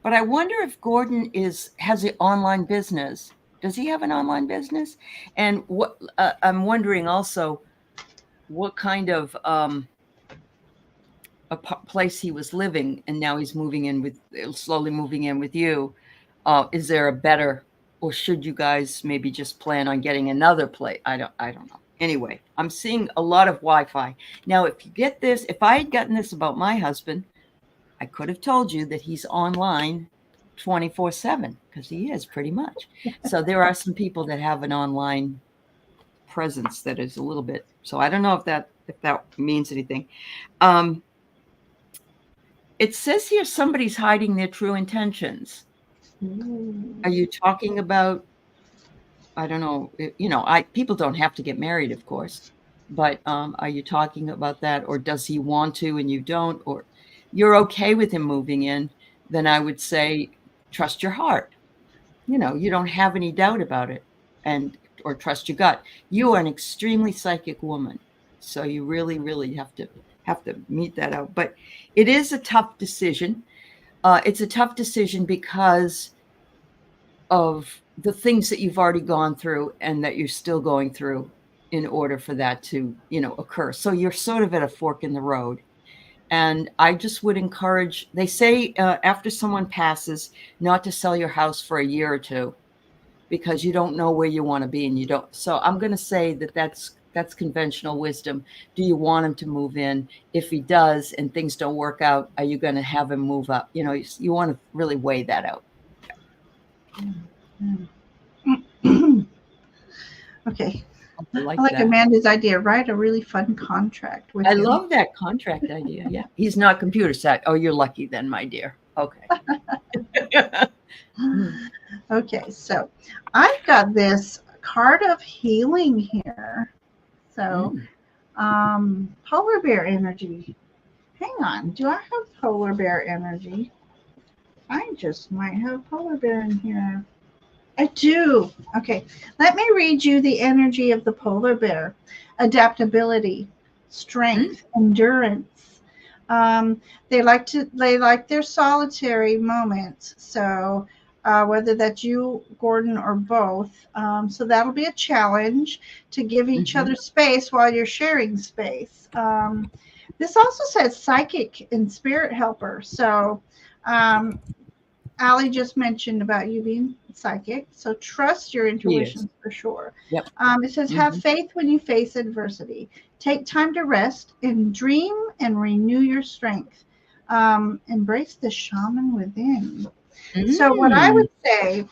But I wonder if Gordon has an online business. Does he have an online business? And what I'm wondering also, what kind of a place he was living, and now he's slowly moving in with you. Is there a better, or should you guys maybe just plan on getting another place? I don't know. Anyway, I'm seeing a lot of Wi-Fi. Now, if you get this, if I had gotten this about my husband, I could have told you that he's online 24/7, because he is pretty much. So there are some people that have an online presence that is a little bit. So I don't know if that means anything. It says here somebody's hiding their true intentions. Are you talking about? I don't know. People don't have to get married, of course, but are you talking about that, or does he want to and you don't, or you're okay with him moving in? Then I would say trust your heart. You don't have any doubt about it, or trust your gut. You are an extremely psychic woman, so you really, really have to meet that out. But it is a tough decision. It's a tough decision because of the things that you've already gone through and that you're still going through in order for that to, occur. So you're sort of at a fork in the road. And I just would encourage, they say after someone passes, not to sell your house for a year or two, because you don't know where you want to be, and you don't. So I'm going to say that's conventional wisdom. Do you want him to move in? If he does and things don't work out, are you going to have him move up? You want to really weigh that out.
Okay.
I
I
like
like
that.
Amanda's idea. Write a really fun contract with
I
him.
love that contract idea. Yeah. He's not computer savvy. Oh, you're lucky then, my dear. Okay.
Okay, so I've got this card of healing here. So,
Mm.
polar bear energy. Hang on, do I have polar bear energy? I just might have polar bear in here. I do. Okay, let me read you the energy of the polar bear: adaptability,
Mm.
strength, endurance. They like their solitary moments. So whether that's you, Gordon, or both. So that'll be a challenge to give each
Mhm.
other space while you're sharing space. This also says psychic and spirit helper. So um, Aley just mentioned about you being psychic, so trust your
She is.
intuition for sure.
Yep.
It says, have
Mhm.
faith when you face adversity. Take time to rest and dream and renew your strength. Embrace the shaman within. So, what I
Mm.
would say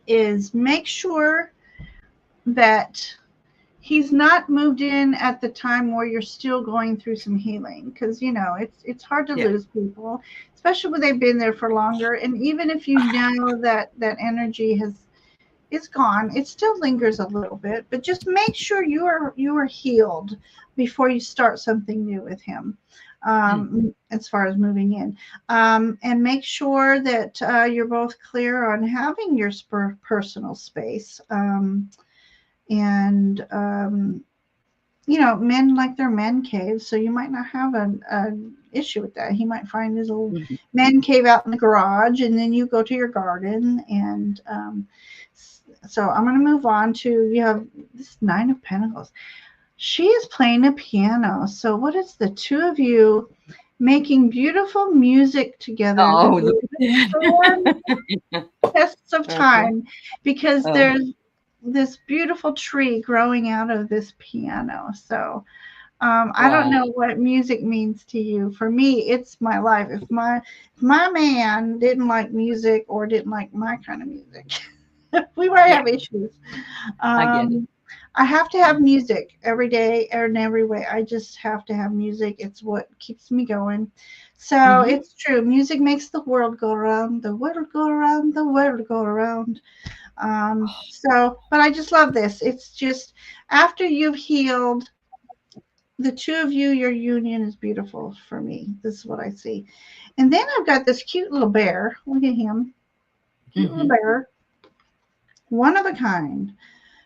is make sure that he's not moved in at the time where you're still going through some healing, because it's hard to
Yeah.
lose people, especially when they've been there for longer. And even if you know that energy is gone, it still lingers a little bit. But just make sure you are healed before you start something new with him. As far as moving in, and make sure that you're both clear on having your personal space. And men like their men caves, so you might not have an issue with that. He might find his little
Mhm.
men cave out in the garage, and then you go to your garden. And so I'm going to move on to, you have this Nine of Pentacles. She is playing a piano. So what is the two of you making beautiful music together?
Oh,
The
look at
storm
that.
tests of
Uh-huh.
time, because
Uh,
there's this beautiful tree growing out of this piano. So I don't
wow.
know what music means to you. For me, it's my life. If my man didn't like music or didn't like my kind of music, we might
Yeah,
have issues.
I get it.
Um, I have to have music every day and every way. I just have to have music. It's what keeps me going. So
Mhm.
it's true. Music makes the world go around, the world go around, the world go around. But I just love this. It's just after you've healed, the two of you, your union is beautiful for me. This is what I see. And then I've got this cute little bear. Look at him. Cute little
Mhm.
bear. One of a kind.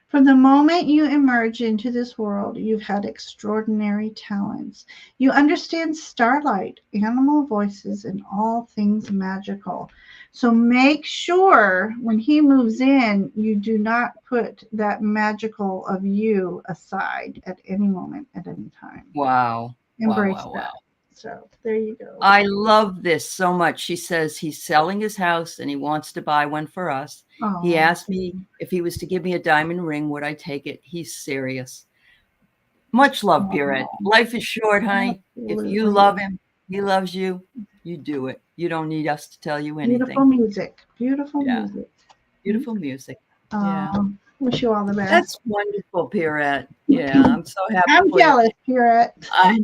From the moment you emerge into this world, you've had extraordinary talents. You understand starlight, animal voices, and all things magical. So make sure when he moves in, you do not put that magical of you aside at any moment, at any time.
Wow. Wow,
Embrace
wow, wow.
that. So there you go.
I love this so much. She says he's selling his house and he wants to buy one for us. He
Oh,
asked me if he was to give me a diamond ring, would I take it? He's serious. Much love, Pierrette. Life is short, honey. If you
absolutely.
love him, he loves you, you do it. You don't need us to tell you
Beautiful
anything.
music. Beautiful
Yeah.
music.
Beautiful music. Yeah.
Um, Wish you all the best.
That's wonderful, Pierrette. Yeah. I'm so happy
I'm
for you.
jealous, Pierrette.
I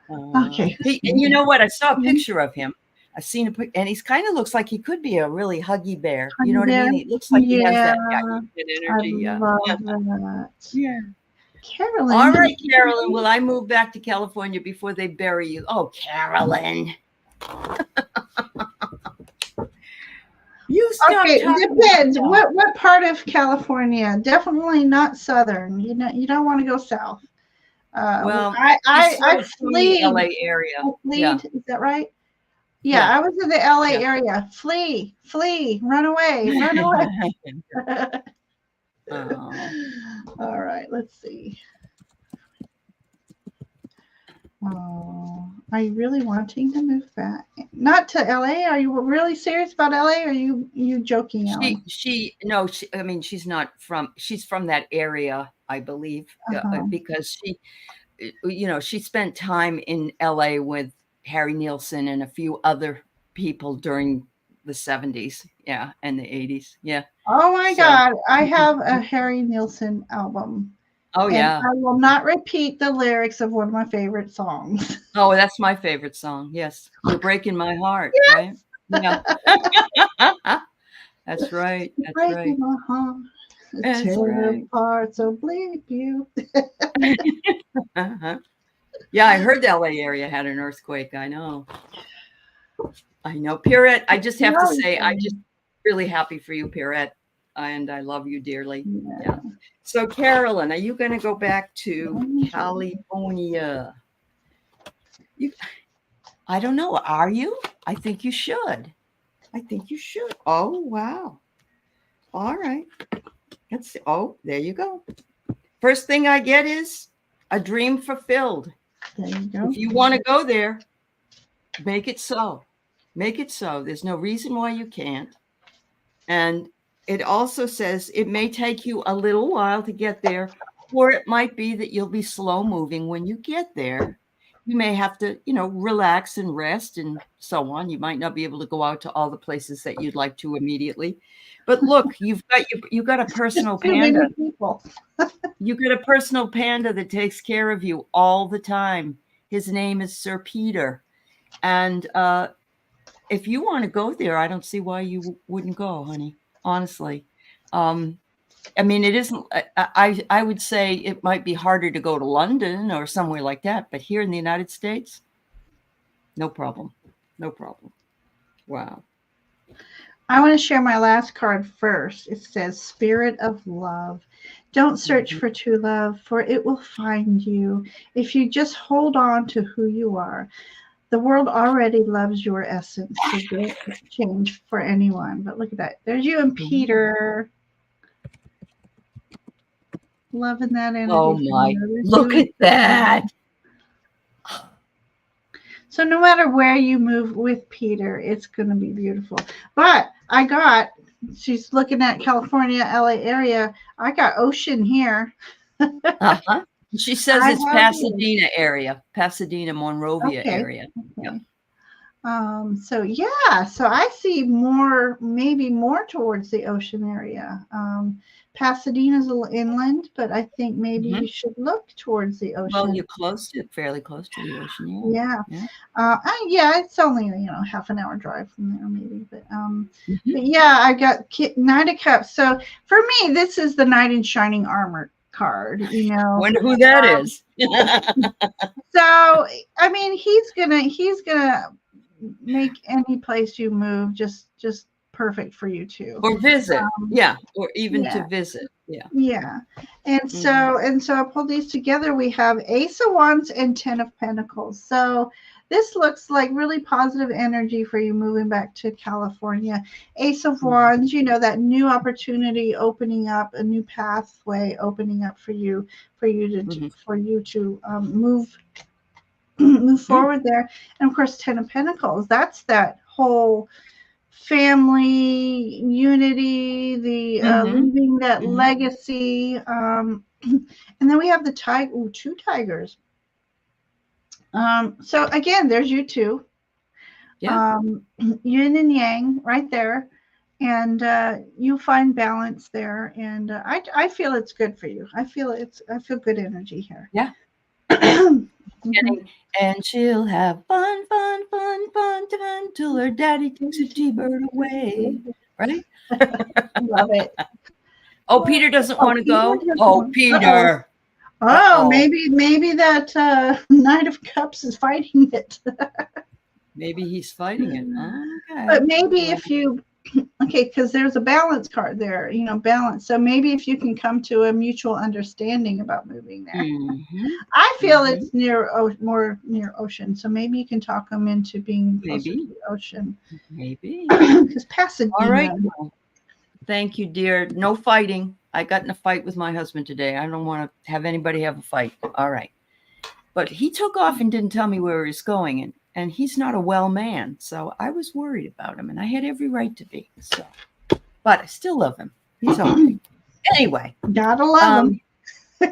Okay.
and you know what? I saw a picture of him. I've seen and he's kind of looks like he could be a really huggy bear. You know what I
There.
mean? He looks like he has
Yeah,
that, that
I
energy. Yeah.
love that.
Yeah. All
Carolyn.
right, Carolyn. Will I move back to California before they bury you? Oh, Carolyn. You stop
Okay,
talking to
depends.
yourself.
What part of California? Definitely not southern. You don't want to go south.
Well, she's
I
sort of from the
fleed.
LA area.
I
Yeah.
fleed. Is that right? Yeah,
Yeah.
I was in the LA
Yeah.
area. Flee, flee, run away, run away.
Oh.
All right, let's see. Oh, are you really wanting to move back? Not to LA? Are you really serious about LA? Or are you joking, Aley?
No, I mean, she's from that area, I believe,
Uh-huh.
because she spent time in LA with Harry Nilsson and a few other people during the 70s, yeah, and the 80s, yeah.
Oh my
So,
God. I have a Harry Nilsson album.
oh
And
yeah,
I will not repeat the lyrics of one of my favorite songs.
oh, that's my favorite song. Yes, "You're Breaking My Heart," right? Yeah, that's right. That's
Breaking
right.
my heart,
That's
tear
right.
apart, so bleep you.
Uh-huh. Yeah, I heard the LA area had an earthquake. I know. I know. Pierrette, I just have to
No,
say, I'm just really happy for you, Pierrette, and I love you dearly.
yeah.
Yeah. So, Carolyn, are you going to go back to California? You, I don't know. Are you? I think you should. I think you should. Oh, wow. All right. Let's see. Oh, there you go. First thing I get is a dream fulfilled.
There you go.
If you want to go there, make it so. Make it so. There's no reason why you can't. And it also says it may take you a little while to get there, or it might be that you'll be slow moving when you get there. You may have to, relax and rest and so on. You might not be able to go out to all the places that you'd like to immediately. But look, you've got a personal
Too many
panda.
people.
You got a personal panda that takes care of you all the time. His name is Sir Peter. And if you want to go there, I don't see why you wouldn't go, honey. Honestly. I mean, it isn't, I would say it might be harder to go to London or somewhere like that, but here in the United States, no problem. No problem. Wow.
I want to share my last card first. It says, Spirit of Love. Don't search for true love, for it will find you if you just hold on to who you are. The world already loves your essence, so don't change for anyone. But look at that. There's you and Peter. Loving that energy.
Oh my, look at that.
So no matter where you move with Peter, it's going to be beautiful. But she's looking at California, LA area. I got ocean here.
Uh-huh. She says it's Pasadena area, Pasadena, Monrovia area.
Okay. Yeah. So I see maybe more towards the ocean area. Pasadena's a little inland, but I think maybe you should look towards the ocean.
Well, you're fairly close to the ocean. Yeah.
It's only half an hour drive from there, maybe. But but yeah, I got Knight of Cups. So for me, this is the Knight in Shining Armor card.
Wonder who that is.
So I mean, he's gonna make any place you move just perfect for you too,
or visit, or even to visit,
and so I pulled these together. We have Ace of Wands and 10 of Pentacles. So this looks like really positive energy for you moving back to California. Ace of Wands, that new opportunity opening up, a new pathway opening up for you to move forward there. And of course, 10 of Pentacles, that's that whole family unity, the leaving that legacy. And then we have the two tigers. So again, there's you two. Yin and yang right there. And you find balance there. And I feel it's good for you. I feel good energy here.
Yeah. And she'll have fun till her daddy takes a T-bird away. Right?
Love it.
Oh, Peter doesn't want to go. Oh, Peter.
Maybe that Knight of Cups is fighting it.
Maybe he's fighting it. Okay.
But maybe if you because there's a balance card there, balance. So maybe if you can come to a mutual understanding about moving there. I feel it's more near ocean. So maybe you can talk them into being closer to the ocean.
Maybe.
Because Pasadena.
All right. Thank you, dear. No fighting. I got in a fight with my husband today. I don't want to have anybody have a fight. All right. But he took off and didn't tell me where he was going. And he's not a well man. So I was worried about him. And I had every right to be. So, but I still love him. He's okay. Anyway.
Gotta love him.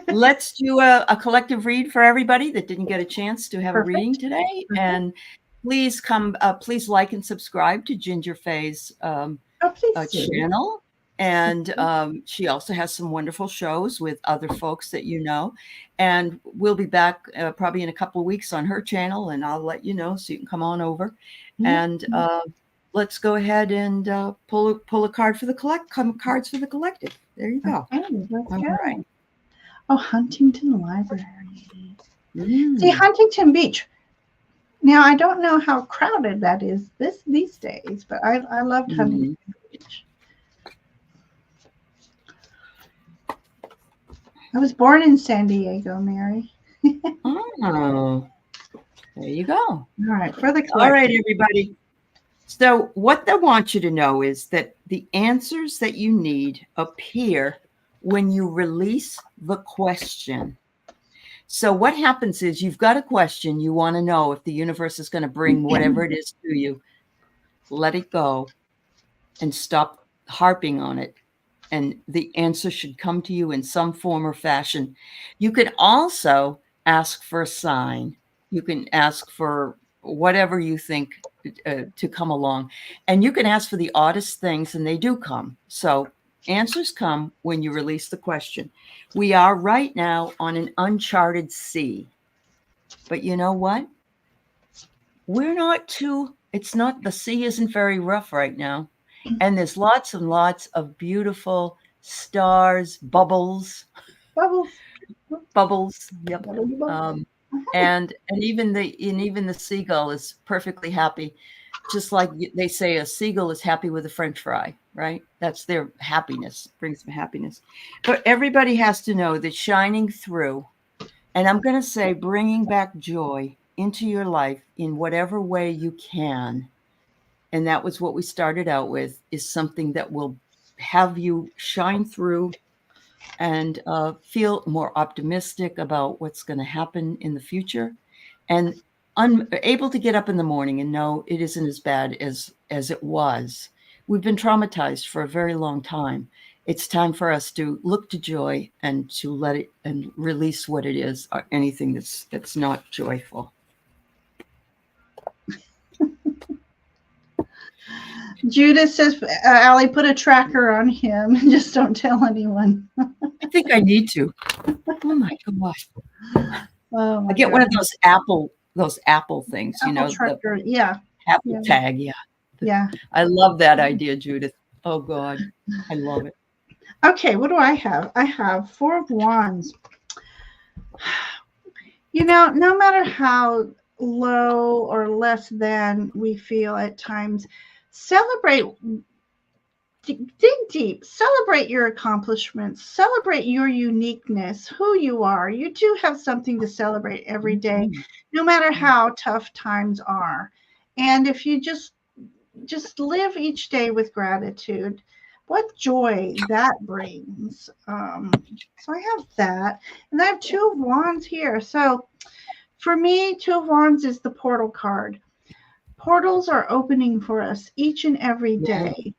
Let's do a collective read for everybody that didn't get a chance to have a reading today. And please please like and subscribe to Ginger Faye's
Oh, please do.
channel. And she also has some wonderful shows with other folks that you know. And we'll be back probably in a couple of weeks on her channel, and I'll let you know so you can come on over. And let's go ahead and pull a card for the cards for the collective. There you go.
Okay, let's
All
go.
right.
Oh, Huntington Library. See, Huntington Beach. Now, I don't know how crowded that is these days, but I loved Huntington Beach. I was born in San Diego, Mary.
Oh, there you go. All
right, for the collective.
All right, everybody. So what they want you to know is that the answers that you need appear when you release the question. So what happens is you've got a question. You want to know if the universe is going to bring whatever it is to you. Let it go and stop harping on it. And the answer should come to you in some form or fashion. You could also ask for a sign. You can ask for whatever you think to come along. And you can ask for the oddest things, and they do come. So answers come when you release the question. We are right now on an uncharted sea. But you know what? We're not too, the sea isn't very rough right now. And there's lots and lots of beautiful stars, bubbles. Yep. And even the seagull is perfectly happy, just like they say a seagull is happy with a French fry, right? That's their happiness, brings them happiness. But everybody has to know that shining through, and I'm going to say bringing back joy into your life in whatever way you can. And that was what we started out with, is something that will have you shine through and feel more optimistic about what's going to happen in the future, and able to get up in the morning and know it isn't as bad as it was. We've been traumatized for a very long time. It's time for us to look to joy and to let it and release what it is, or anything that's not joyful.
Judith says, Allie, put a tracker on him. Just don't tell anyone.
I think I need to. Oh my gosh.
Oh my
I get
God.
one of those Apple things,
Apple tracker. Yeah.
Apple tag. Yeah.
Yeah.
I love that idea, Judith. Oh God. I love it.
Okay. What do I have? I have 4 of Wands. No matter how low or less than we feel at times, celebrate, dig deep, celebrate your accomplishments, celebrate your uniqueness, who you are. You do have something to celebrate every day, no matter how tough times are. And if you just live each day with gratitude, what joy that brings. So I have that, and I have 2 of Wands here. So for me, 2 of Wands is the portal card. Portals are opening for us each and every day.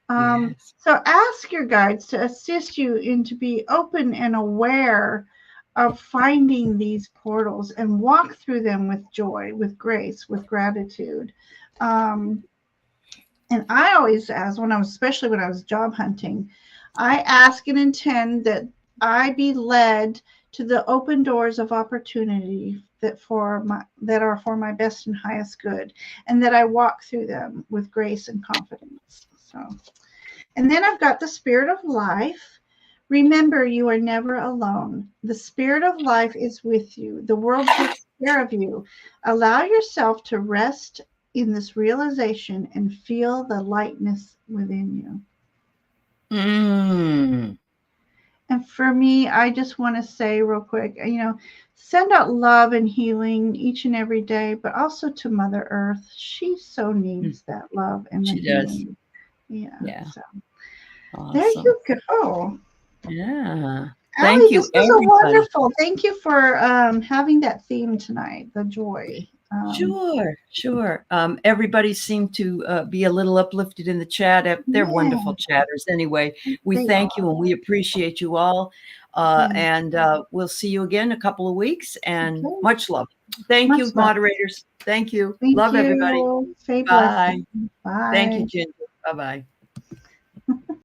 Yes.
So ask your guides to assist you in to be open and aware of finding these portals and walk through them with joy, with grace, with gratitude. And I always ask, especially when I was job hunting, I ask and intend that I be led to the open doors of opportunity that are for my best and highest good, and that I walk through them with grace and confidence. So, and then I've got the spirit of life. Remember, you are never alone. The spirit of life is with you. The world takes care of you. Allow yourself to rest in this realization and feel the lightness within you. And for me, I just want to say real quick, send out love and healing each and every day, but also to Mother Earth. She so needs that love and the healing. Yeah. So awesome. There you go.
Yeah.
Thank you. This was wonderful. Thank you for having that theme tonight, the joy.
Sure. Everybody seemed to be a little uplifted in the chat. They're wonderful chatters. Anyway, we
They
thank you and we appreciate you all. And we'll see you again in a couple of weeks. And
Okay.
much love. Thank you,
Much love.
moderators. Thank you.
Thank
Love everybody.
you. Faye
Bye.
blessings. Bye.
Thank you, Ginger. Bye-bye.